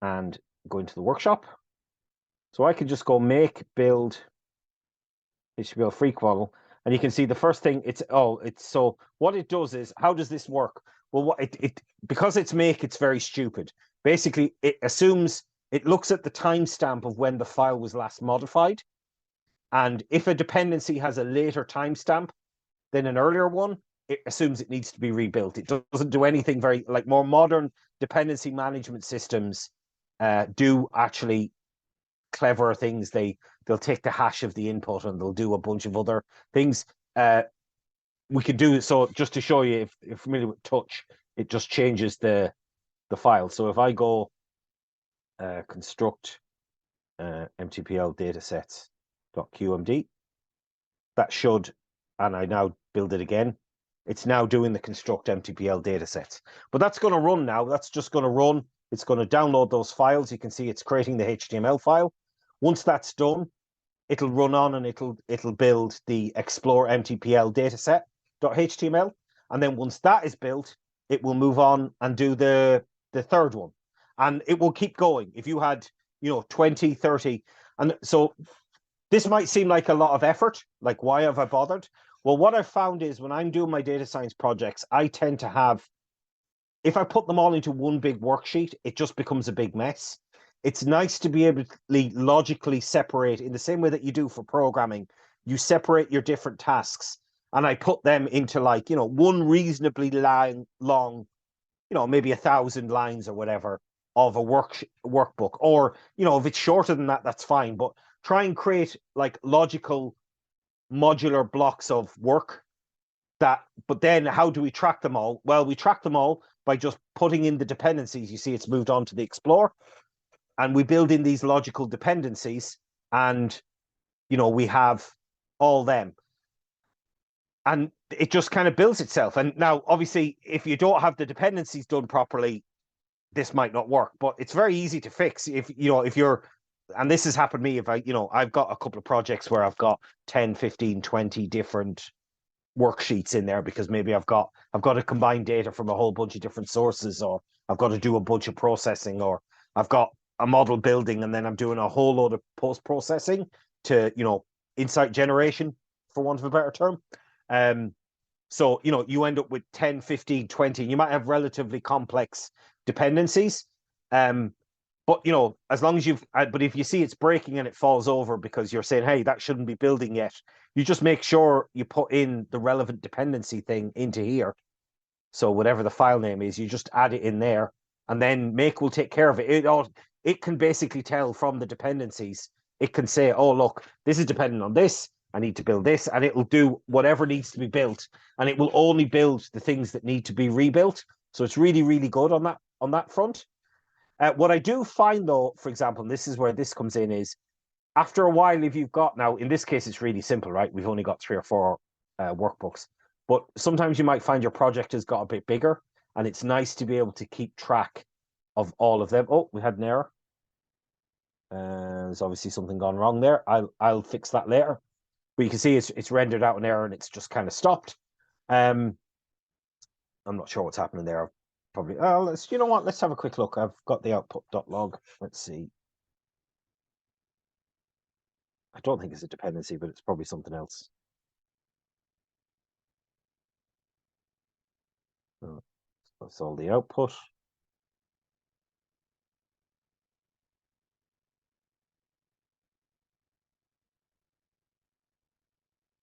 and go into the workshop. So I can just go make build HTML freak model, and you can see the first thing so what it does is, how does this work? Well, because it's make, it's very stupid. Basically, it assumes it looks at the timestamp of when the file was last modified. And if a dependency has a later timestamp than an earlier one, it assumes it needs to be rebuilt. It doesn't do anything very, like more modern dependency management systems do actually clever things. They'll take the hash of the input and they'll do a bunch of other things. We could do so just to show you, if you're familiar with touch, it just changes the file. So if I go construct mtpl datasets.qmd, that should, and I now build it again, it's now doing the construct mtpl datasets. But that's going to run now. That's just going to run. It's going to download those files. You can see it's creating the HTML file. Once that's done, it'll run on and it'll build the explore mtpl dataset.html. And then once that is built, it will move on and do the third one. And it will keep going. If you had, 20, 30. And so this might seem like a lot of effort. Like, why have I bothered? Well, what I've found is when I'm doing my data science projects, I tend to have, if I put them all into one big worksheet, it just becomes a big mess. It's nice to be able to logically separate in the same way that you do for programming. You separate your different tasks, and I put them into one reasonably long, maybe 1,000 lines or whatever of a workbook. Or, if it's shorter than that, that's fine. But try and create logical modular blocks of work but then how do we track them all? Well, we track them all by just putting in the dependencies. You see it's moved on to the Explore, and we build in these logical dependencies, and we have all them. And it just kind of builds itself. And now, obviously, if you don't have the dependencies done properly, this might not work, but it's very easy to fix if you're, and this has happened to me if I've got a couple of projects where I've got 10, 15, 20 different worksheets in there because maybe I've got to combine data from a whole bunch of different sources, or I've got to do a bunch of processing, or I've got a model building and then I'm doing a whole load of post-processing to, insight generation, for want of a better term. So, you end up with 10, 15, 20, you might have relatively complex dependencies. But, as long as but if you see it's breaking and it falls over because you're saying, hey, that shouldn't be building yet, you just make sure you put in the relevant dependency thing into here. So whatever the file name is, you just add it in there, and then Make will take care of it. It can basically tell from the dependencies. It can say, oh, look, this is dependent on this. I need to build this, and it will do whatever needs to be built, and it will only build the things that need to be rebuilt. So it's really, really good on that front. What I do find, though, for example, and this is where this comes in, is after a while, if you've got, now in this case, it's really simple, right? We've only got 3 or 4 workbooks, but sometimes you might find your project has got a bit bigger, and it's nice to be able to keep track of all of them. Oh, we had an error. There's obviously something gone wrong there. I'll fix that later. But you can see it's rendered out an error and it's just kind of stopped. I'm not sure what's happening there. Probably. Let's. You know what? Let's have a quick look. I've got the output.log. Let's see. I don't think it's a dependency, but it's probably something else. So that's all the output.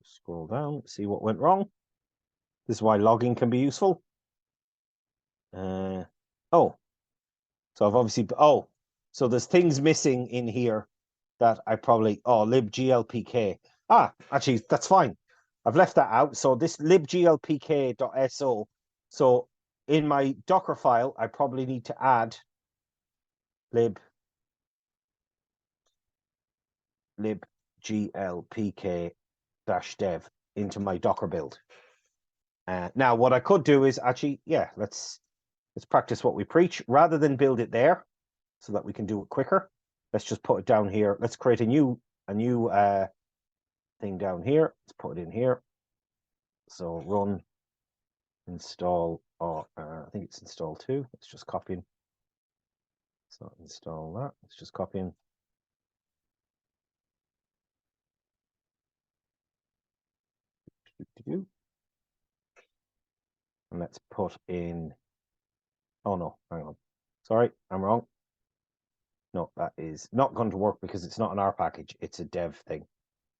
Scroll down, see what went wrong. This is why logging can be useful. So I've obviously, so there's things missing in here that I probably, libglpk. Actually, that's fine. I've left that out. So this libglpk.so. So in my Docker file, I probably need to add libglpk-dev into my Docker build. Now, what I could do is actually, let's practice what we preach. Rather than build it there so that we can do it quicker, let's just put it down here. Let's create a new thing down here. Let's put it in here. So run install, or I think it's install 2. Let's just copy in. So install that. Let's just copy in. And let's put in, oh no, hang on. Sorry, I'm wrong. No, that is not going to work because it's not an R package. It's a dev thing.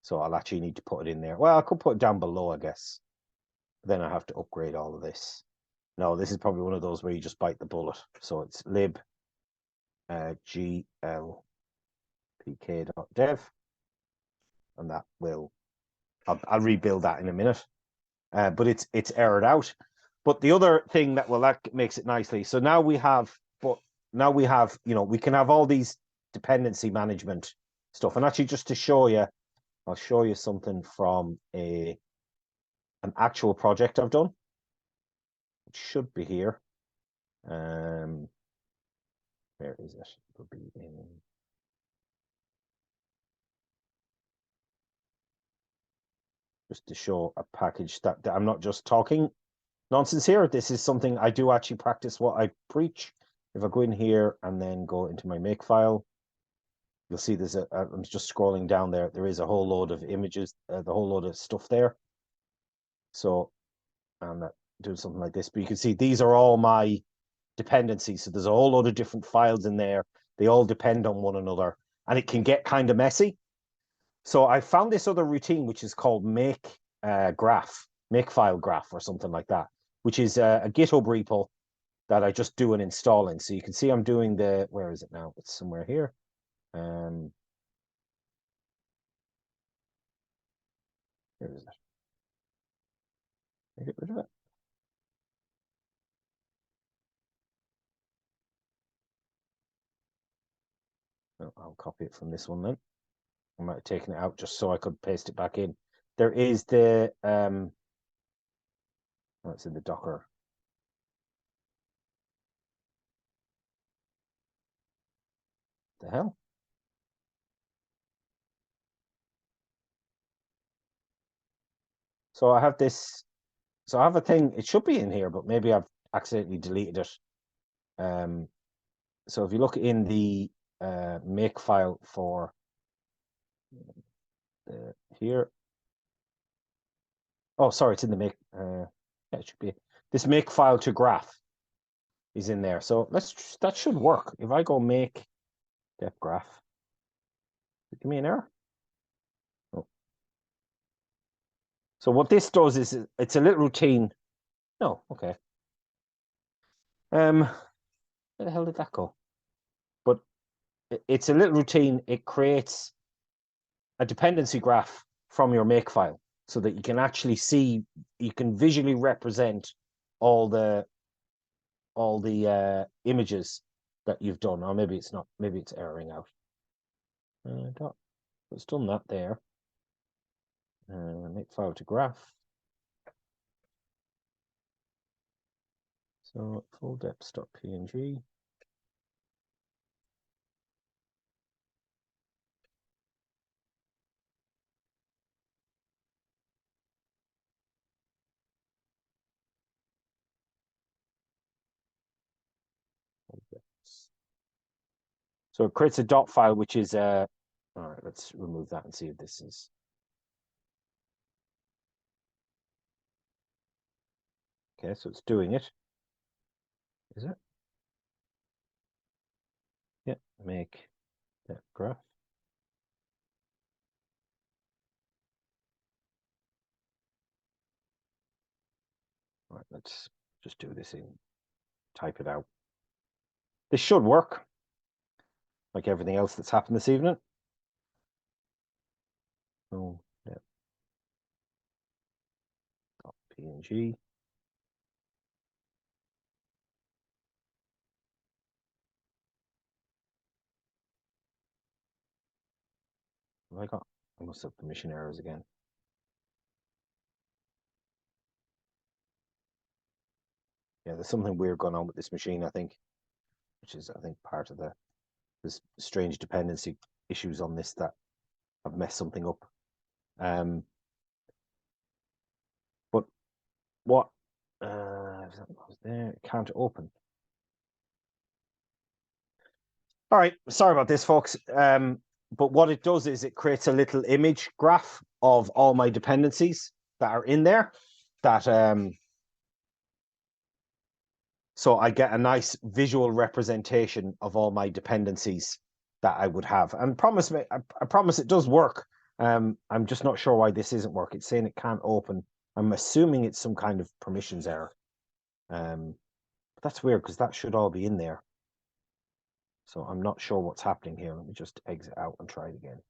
So I'll actually need to put it in there. Well, I could put it down below, I guess. Then I have to upgrade all of this. No, this is probably one of those where you just bite the bullet. So it's lib glpk.dev. And that will, I'll rebuild that in a minute. But it's errored out. But the other thing that makes it nicely. So now we have, we can have all these dependency management stuff. And actually, just to show you, I'll show you something from an actual project I've done. It should be here. Where is it? It'll be in. Just to show a package that I'm not just talking nonsense here. This is something I do actually practice what I preach. If I go in here and then go into my Makefile, you'll see there's I'm just scrolling down there. There is a whole load of images, the whole load of stuff there. So I'm not doing something like this, but you can see these are all my dependencies. So there's a whole load of different files in there. They all depend on one another, and it can get kind of messy. So I found this other routine, which is called Makefile graph or something like that, which is a GitHub repo that I just do an install in. So you can see I'm doing where is it now? It's somewhere here. Where is it? Can I get rid of it? No, I'll copy it from this one then. I might have taken it out just so I could paste it back in. there is the it's in the Docker. The hell? So I have this. So I have a thing. It should be in here, but maybe I've accidentally deleted it. So if you look in the make file for here. Oh, sorry, it's in the make. Yeah, it should be this make file to graph is in there. So that should work. If I go make dep graph, give me an error. Oh. So what this does is it's a little routine. No, okay. Where the hell did that go? But it's a little routine. It creates a dependency graph from your make file so that you can actually see, you can visually represent all the images that you've done. Or maybe it's not, maybe it's erroring out. It's done that there. Make file to graph. So full deps.png. So it creates a dot file, which is all right, let's remove that and see if this is. Okay, so it's doing it. Is it? Yeah, make that graph. All right, let's just do this in, type it out. This should work, like everything else that's happened this evening. Oh, yeah. .png. Have I got? I must have permission errors again. Yeah, there's something weird going on with this machine, I think, which is, I think, part of this strange dependency issues on this that have messed something up. But what that was there? It can't open. All right, sorry about this, folks. But what it does is it creates a little image graph of all my dependencies that are in there. That so I get a nice visual representation of all my dependencies that I would have. And I promise it does work. I'm just not sure why this isn't working. It's saying it can't open. I'm assuming it's some kind of permissions error. But that's weird because that should all be in there. So I'm not sure what's happening here. Let me just exit out and try it again.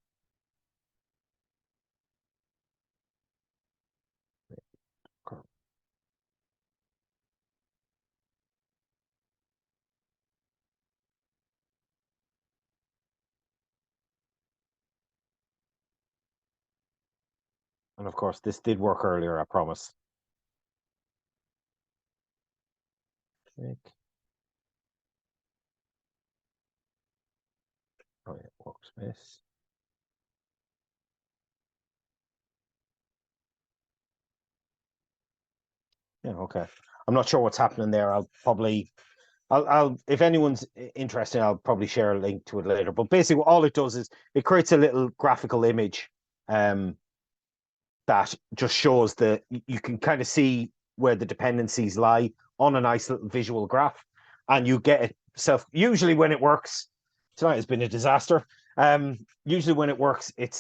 And of course, this did work earlier, I promise. Click. Oh yeah, workspace. Yeah, okay. I'm not sure what's happening there. I'll if anyone's interested, I'll probably share a link to it later. But basically, all it does is it creates a little graphical image that just shows you can kind of see where the dependencies lie on a nice little visual graph, and you get it usually when it works. Tonight has been a disaster. Usually when it works, it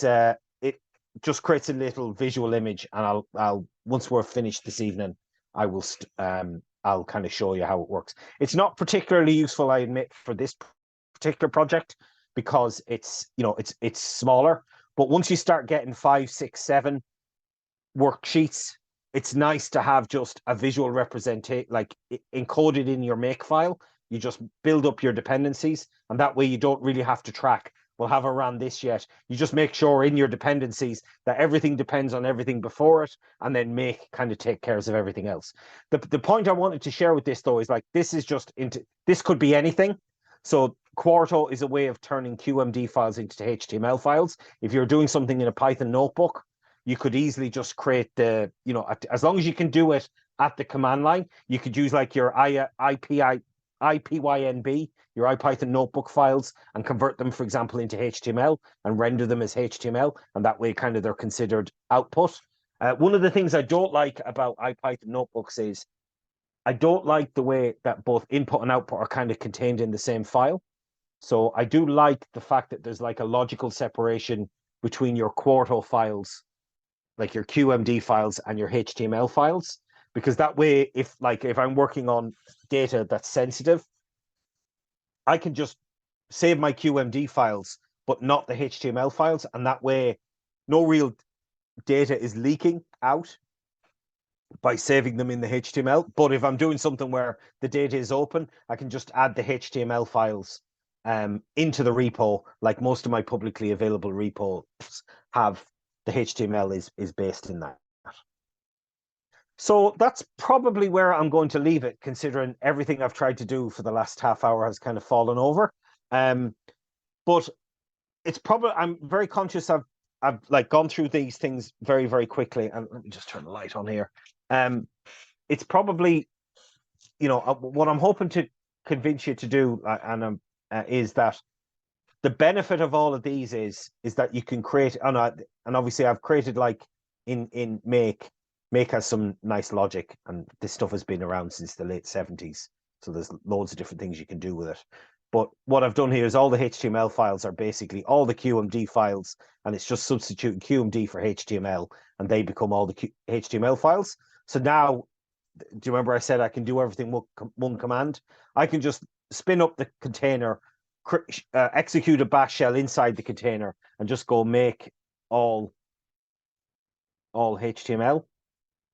just creates a little visual image, and I'll once we're finished this evening, I will I'll kind of show you how it works. It's not particularly useful, I admit, for this particular project because it's smaller. But once you start getting 5, 6, 7 worksheets, it's nice to have just a visual representation, like encoded in your make file. You just build up your dependencies, and that way you don't really have to track well, have I ran this yet? You just make sure in your dependencies that everything depends on everything before it, and then make kind of take care of everything else. The point I wanted to share with this though is like, this is just into, this could be anything. So Quarto is a way of turning QMD files into HTML files. If you're doing something in a Python notebook, you could easily just create the, you know, as long as you can do it at the command line, you could use like your IPYNB, your IPython notebook files, and convert them, for example, into HTML and render them as HTML. And that way kind of they're considered output. One of the things I don't like about IPython notebooks is I don't like the way that both input and output are kind of contained in the same file. So I do like the fact that there's like a logical separation between your Quarto files, like your QMD files, and your HTML files, because that way, if I'm working on data that's sensitive, I can just save my QMD files, but not the HTML files. And that way, no real data is leaking out by saving them in the HTML. But if I'm doing something where the data is open, I can just add the HTML files into the repo, like most of my publicly available repos have. The HTML is based in that. So that's probably where I'm going to leave it, considering everything I've tried to do for the last half hour has kind of fallen over. But it's probably, I'm very conscious I've like gone through these things very, very quickly. And let me just turn the light on here. It's probably, you know, what I'm hoping to convince you to do, is that the benefit of all of these is that you can create, and obviously I've created like in Make has some nice logic, and this stuff has been around since the late 70s. So there's loads of different things you can do with it. But what I've done here is all the HTML files are basically all the QMD files, and it's just substituting QMD for HTML, and they become all the HTML files. So now, do you remember I said I can do everything with one command? I can just spin up the container, execute a bash shell inside the container, and just go make all HTML.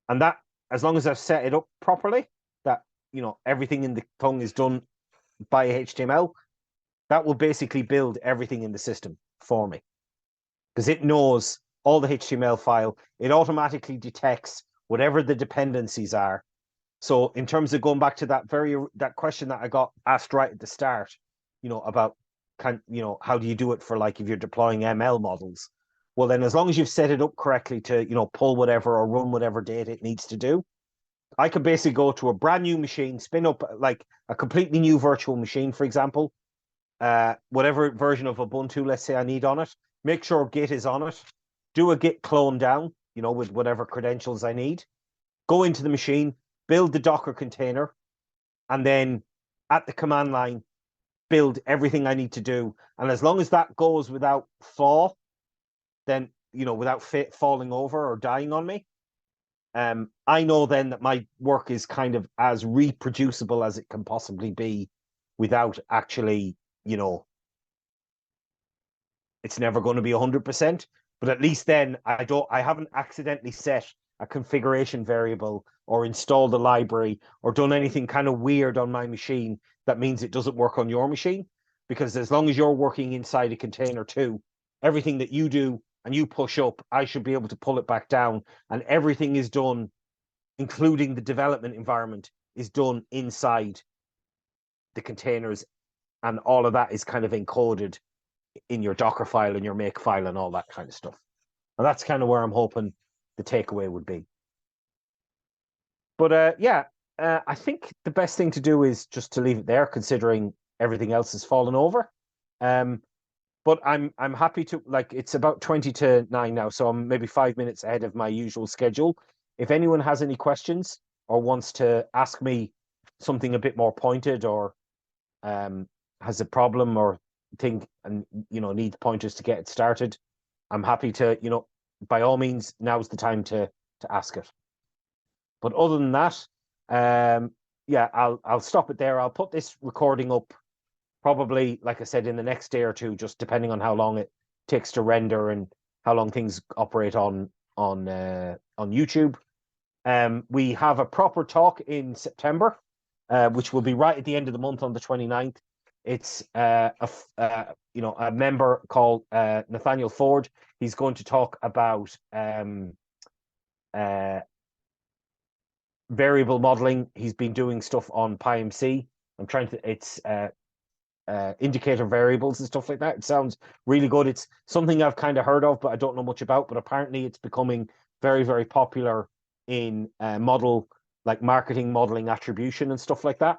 And that, as long as I've set it up properly, that, you know, everything in the tongue is done by HTML, that will basically build everything in the system for me, because it knows all the HTML file. It automatically detects whatever the dependencies are. So in terms of going back to that question that I got asked right at the start, you know, about how do you do it for, like, if you're deploying ML models? Well, then as long as you've set it up correctly to, you know, pull whatever or run whatever data it needs to do, I could basically go to a brand new machine, spin up like a completely new virtual machine, for example, whatever version of Ubuntu, let's say I need on it, make sure Git is on it, do a Git clone down, you know, with whatever credentials I need, go into the machine, build the Docker container, and then at the command line, build everything I need to do. And as long as that goes without flaw, then, you know, without falling over or dying on me, I know then that my work is kind of as reproducible as it can possibly be, without actually, you know, it's never going to be 100%, but at least then I haven't accidentally set a configuration variable or installed a library or done anything kind of weird on my machine that means it doesn't work on your machine. Because as long as you're working inside a container too, everything that you do and you push up, I should be able to pull it back down, and everything is done, including the development environment, is done inside the containers, and all of that is kind of encoded in your Docker file and your Makefile and all that kind of stuff. And that's kind of where I'm hoping the takeaway would be. But I think the best thing to do is just to leave it there, considering everything else has fallen over. But I'm happy to, like, it's about 20 to 9 now, so I'm maybe 5 minutes ahead of my usual schedule. If anyone has any questions or wants to ask me something a bit more pointed, or has a problem or think, and, you know, needs pointers to get it started, I'm happy to, you know, by all means, now's the time to ask it. But other than that, I'll stop it there. I'll put this recording up probably, like I said, in the next day or two, just depending on how long it takes to render and how long things operate on YouTube. We have a proper talk in September, which will be right at the end of the month on the 29th. It's you know, a member called Nathaniel Ford. He's going to talk about variable modeling. He's been doing stuff on PyMC. It's indicator variables and stuff like that. It sounds really good. It's something I've kind of heard of, but I don't know much about. But apparently it's becoming very, very popular in marketing modeling attribution and stuff like that.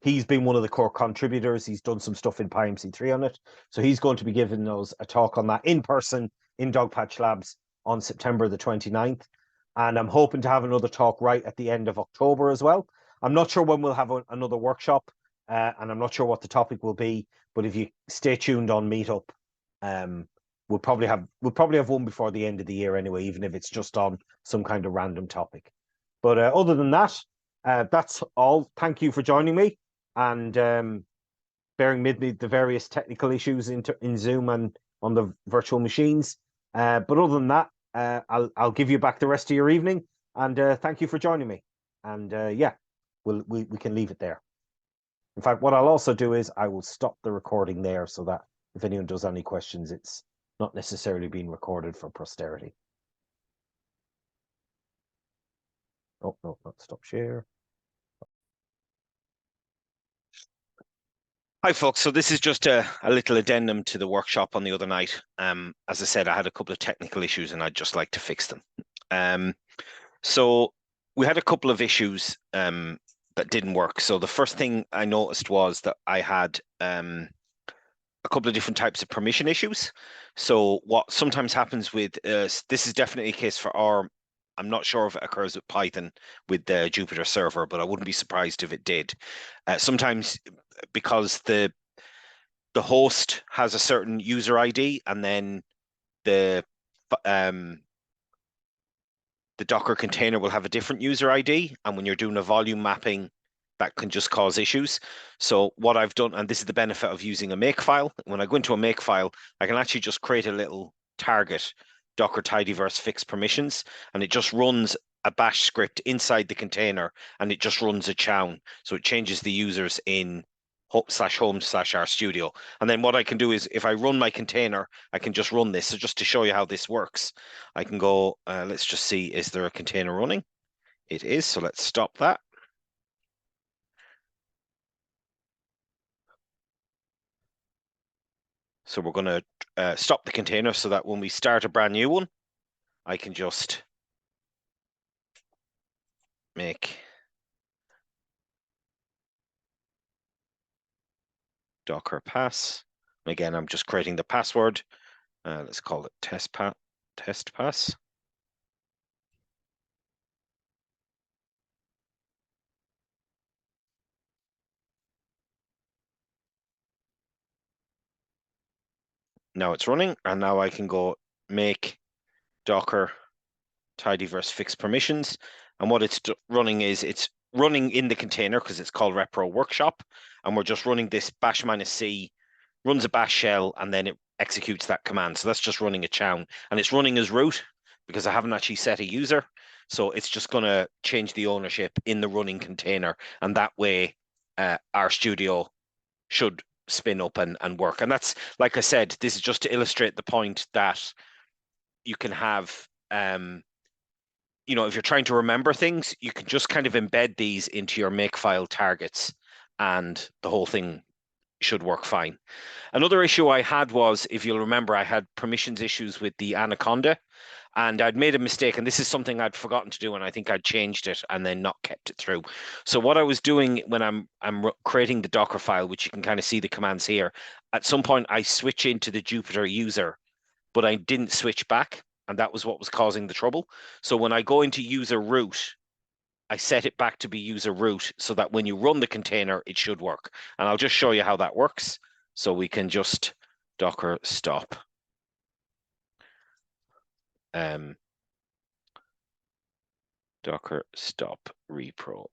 He's been one of the core contributors. He's done some stuff in PyMC3 on it. So he's going to be giving us a talk on that in person in Dogpatch Labs on September the 29th. And I'm hoping to have another talk right at the end of October as well. I'm not sure when we'll have another workshop, and I'm not sure what the topic will be. But if you stay tuned on Meetup, we'll probably have one before the end of the year anyway, even if it's just on some kind of random topic. But other than that, that's all. Thank you for joining me and bearing with me the various technical issues in Zoom and on the virtual machines. But other than that, I'll give you back the rest of your evening, and thank you for joining me. And yeah, we can leave it there. In fact, what I'll also do is I will stop the recording there so that if anyone does any questions, it's not necessarily being recorded for posterity. Oh, no, not stop share. Hi, folks. So this is just a little addendum to the workshop on the other night. As I said, I had a couple of technical issues and I'd just like to fix them. So we had a couple of issues that didn't work. So the first thing I noticed was that I had a couple of different types of permission issues. So what sometimes happens with this is definitely a case for R. I'm not sure if it occurs with Python with the Jupyter server, but I wouldn't be surprised if it did. Sometimes because the host has a certain user ID and then the Docker container will have a different user ID, and when you're doing a volume mapping, that can just cause issues. So what I've done, and this is the benefit of using a Makefile, when I go into a Makefile, I can actually just create a little target, Docker tidyverse fix permissions, and it just runs a bash script inside the container, and it just runs a chown. So it changes the users in /home/RStudio. And then what I can do is if I run my container, I can just run this. So just to show you how this works, I can go, let's just see, is there a container running? It is, so let's stop that. So we're going to stop the container so that when we start a brand new one, I can just make Docker pass. Again, I'm just creating the password. Let's call it test pass. Now it's running, and now I can go make Docker tidyverse fix permissions. And what it's running is it's running in the container because it's called Repro Workshop, and we're just running this bash -c, runs a bash shell, and then it executes that command. So that's just running a chown, and it's running as root because I haven't actually set a user. So it's just going to change the ownership in the running container, and that way RStudio should spin up and work. And that's, like I said, this is just to illustrate the point that you can have, you know, if you're trying to remember things, you can just kind of embed these into your Makefile targets and the whole thing should work fine. Another issue I had was, if you'll remember, I had permissions issues with the Anaconda, and I'd made a mistake, and this is something I'd forgotten to do, and I think I'd changed it and then not kept it through. So what I was doing when I'm creating the Docker file, which you can kind of see the commands here, at some point I switch into the Jupyter user, but I didn't switch back, and that was what was causing the trouble. So when I go into user root, I set it back to be user root so that when you run the container, it should work. And I'll just show you how that works. So we can just Docker stop. Docker stop repro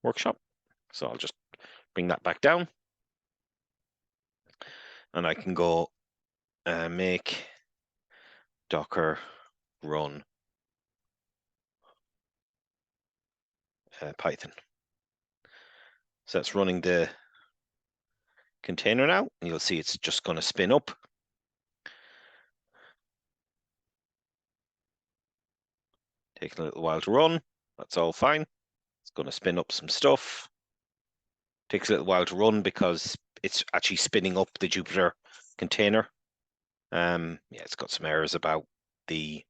workshop. So I'll just bring that back down. And I can go make Docker run Python. So that's running the container now, and you'll see it's just going to spin up. Taking a little while to run. That's all fine. It's going to spin up some stuff. Takes a little while to run because it's actually spinning up the Jupyter container. Yeah, it's got some errors about the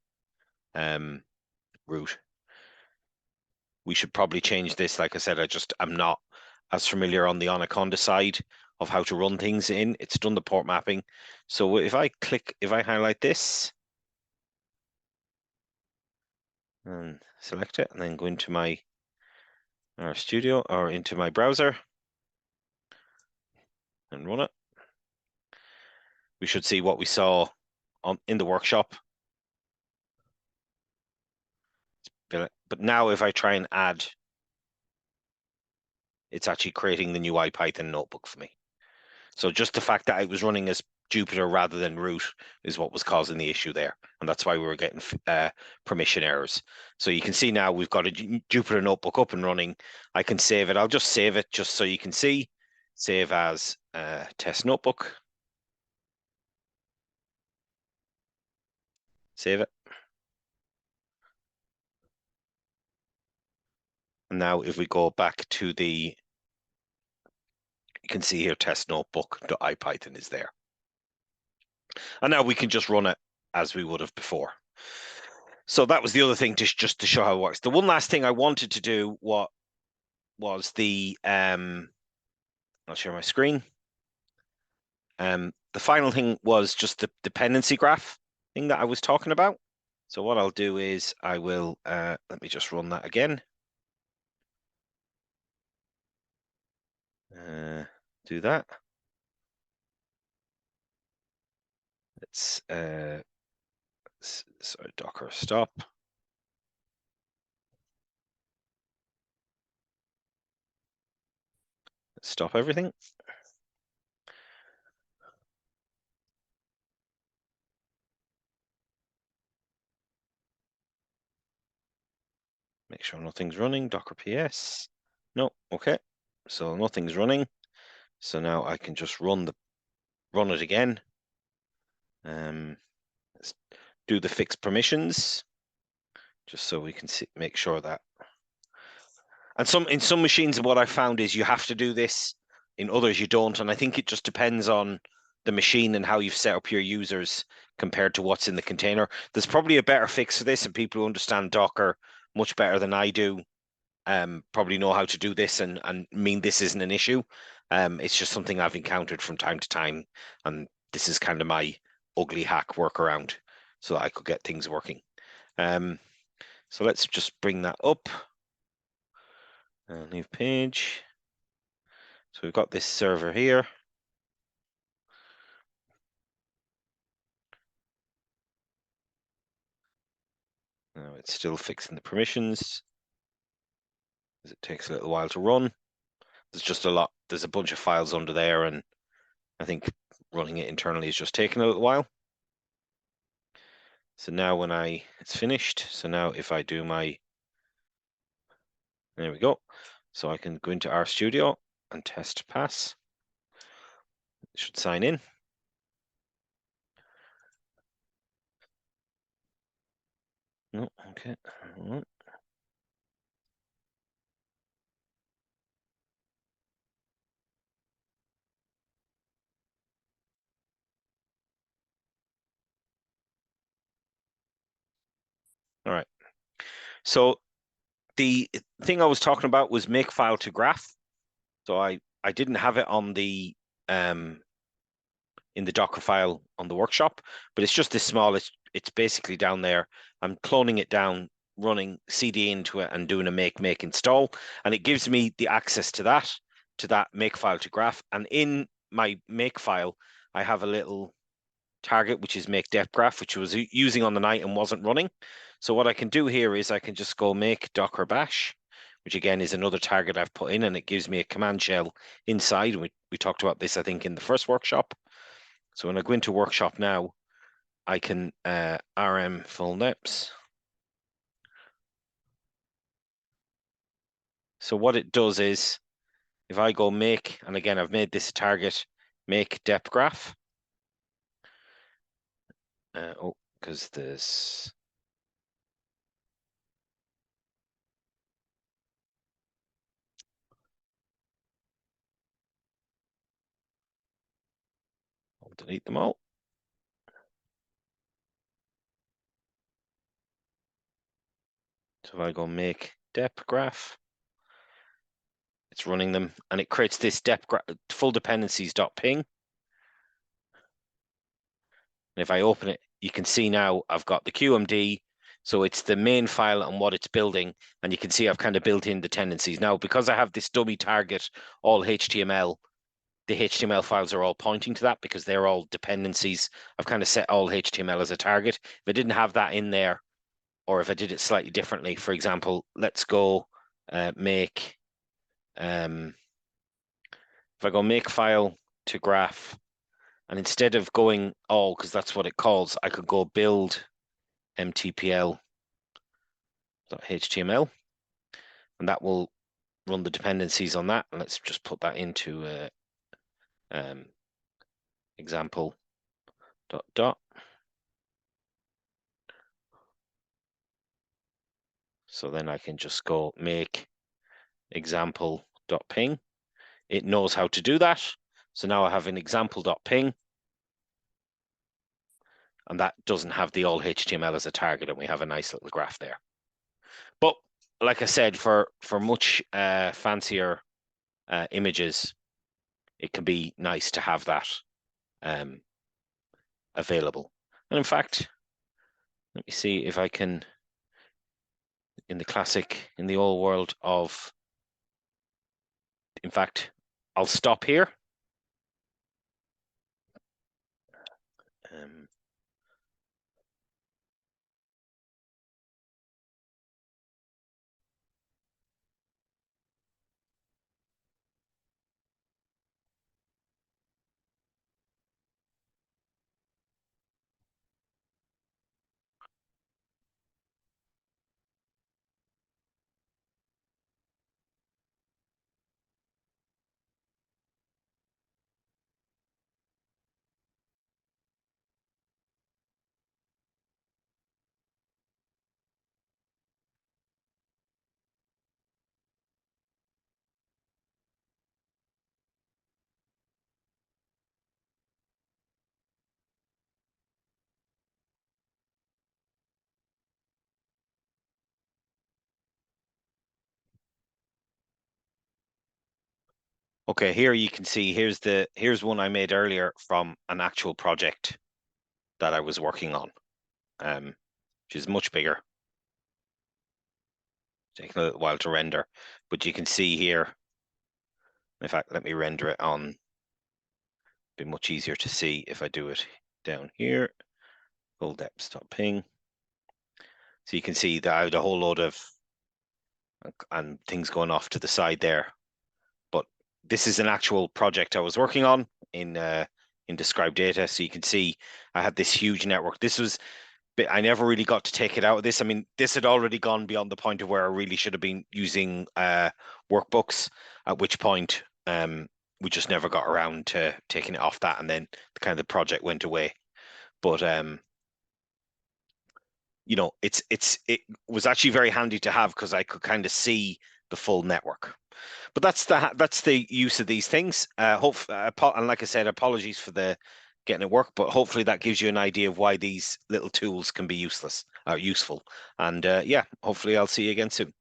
root. We should probably change this. Like I said, I'm not as familiar on the Anaconda side of how to run things in. It's done the port mapping. So if I highlight this and select it, and then go into my RStudio or into my browser and run it, we should see what we saw in the workshop. But now if I try and add, it's actually creating the new IPython notebook for me. So just the fact that it was running as Jupyter rather than root is what was causing the issue there. And that's why we were getting permission errors. So you can see now we've got a Jupyter notebook up and running. I can save it. I'll just save it just so you can see. Save as test notebook. Save it. And now if we go back to you can see here test notebook.ipython is there. And now we can just run it as we would have before. So that was the other thing, just to show how it works. The one last thing I wanted to do was the I'll share my screen. The final thing was just the dependency graph thing that I was talking about. So what I'll do is I will let me just run that again. Do that. Let's sorry, Docker stop. Let's stop everything. Make sure nothing's running. Docker PS. No, okay. So nothing's running. So now I can just run it again. Let's do the fixed permissions, just so we can make sure that. And in some machines, what I found is you have to do this. In others, you don't. And I think it just depends on the machine and how you've set up your users compared to what's in the container. There's probably a better fix for this, and people who understand Docker much better than I do probably know how to do this and mean this isn't an issue. It's just something I've encountered from time to time, and this is kind of my ugly hack workaround so that I could get things working. So let's just bring that up. New page. So we've got this server here. Now it's still fixing the permissions, as it takes a little while to run. There's a bunch of files under there, and I think running it internally is just taking a little while. So now it's finished. So now if I do there we go. So I can go into RStudio and test pass. It should sign in. No, okay. All right. So the thing I was talking about was Makefile to graph. So I didn't have it on the in the Docker file on the workshop, but it's just this small. It's basically down there. I'm cloning it down, running CD into it, and doing a make install, and it gives me the access to that Makefile to graph. And in my Makefile, I have a little target which is make depth graph, which I was using on the night and wasn't running. So what I can do here is I can just go make docker bash, which again is another target I've put in, and it gives me a command shell inside. We talked about this, I think, in the first workshop. So when I go into workshop now, I can rm full neps. So what it does is, if I go make, and again, I've made this a target, make dep graph. Oh, because this. I'll delete them all. So if I go make dep graph, it's running them, and it creates this dep full dependencies.ping. And if I open it, you can see now I've got the QMD. So it's the main file and what it's building. And you can see I've kind of built in the dependencies. Now, because I have this dummy target, all HTML, the HTML files are all pointing to that because they're all dependencies. I've kind of set all HTML as a target. If I didn't have that in there, or if I did it slightly differently, for example, let's go make, if I go make file to graph, and instead of going all, because that's what it calls, I could go build mtpl.html, and that will run the dependencies on that. And let's just put that into example dot. So then I can just go make example.ping. It knows how to do that. So now I have an example.ping, and that doesn't have the all HTML as a target, and we have a nice little graph there. But like I said, for much fancier images, it can be nice to have that available. And in fact, let me see if I can, in the old world of, in fact, I'll stop here. Okay, here you can see here's one I made earlier from an actual project that I was working on, which is much bigger. Taking a little while to render, but you can see here. In fact, let me render it on. Be much easier to see if I do it down here. Full depth.ping. So you can see that I had a whole load of and things going off to the side there. But this is an actual project I was working on in Describe Data. So you can see I had this huge network. This was, I never really got to take it out of this. I mean, this had already gone beyond the point of where I really should have been using workbooks, at which point we just never got around to taking it off that, and then the project went away. But you know, it was actually very handy to have because I could kind of see the full network. But that's the use of these things. And like I said, apologies for the getting it work, but hopefully that gives you an idea of why these little tools can be useful. And yeah, hopefully I'll see you again soon.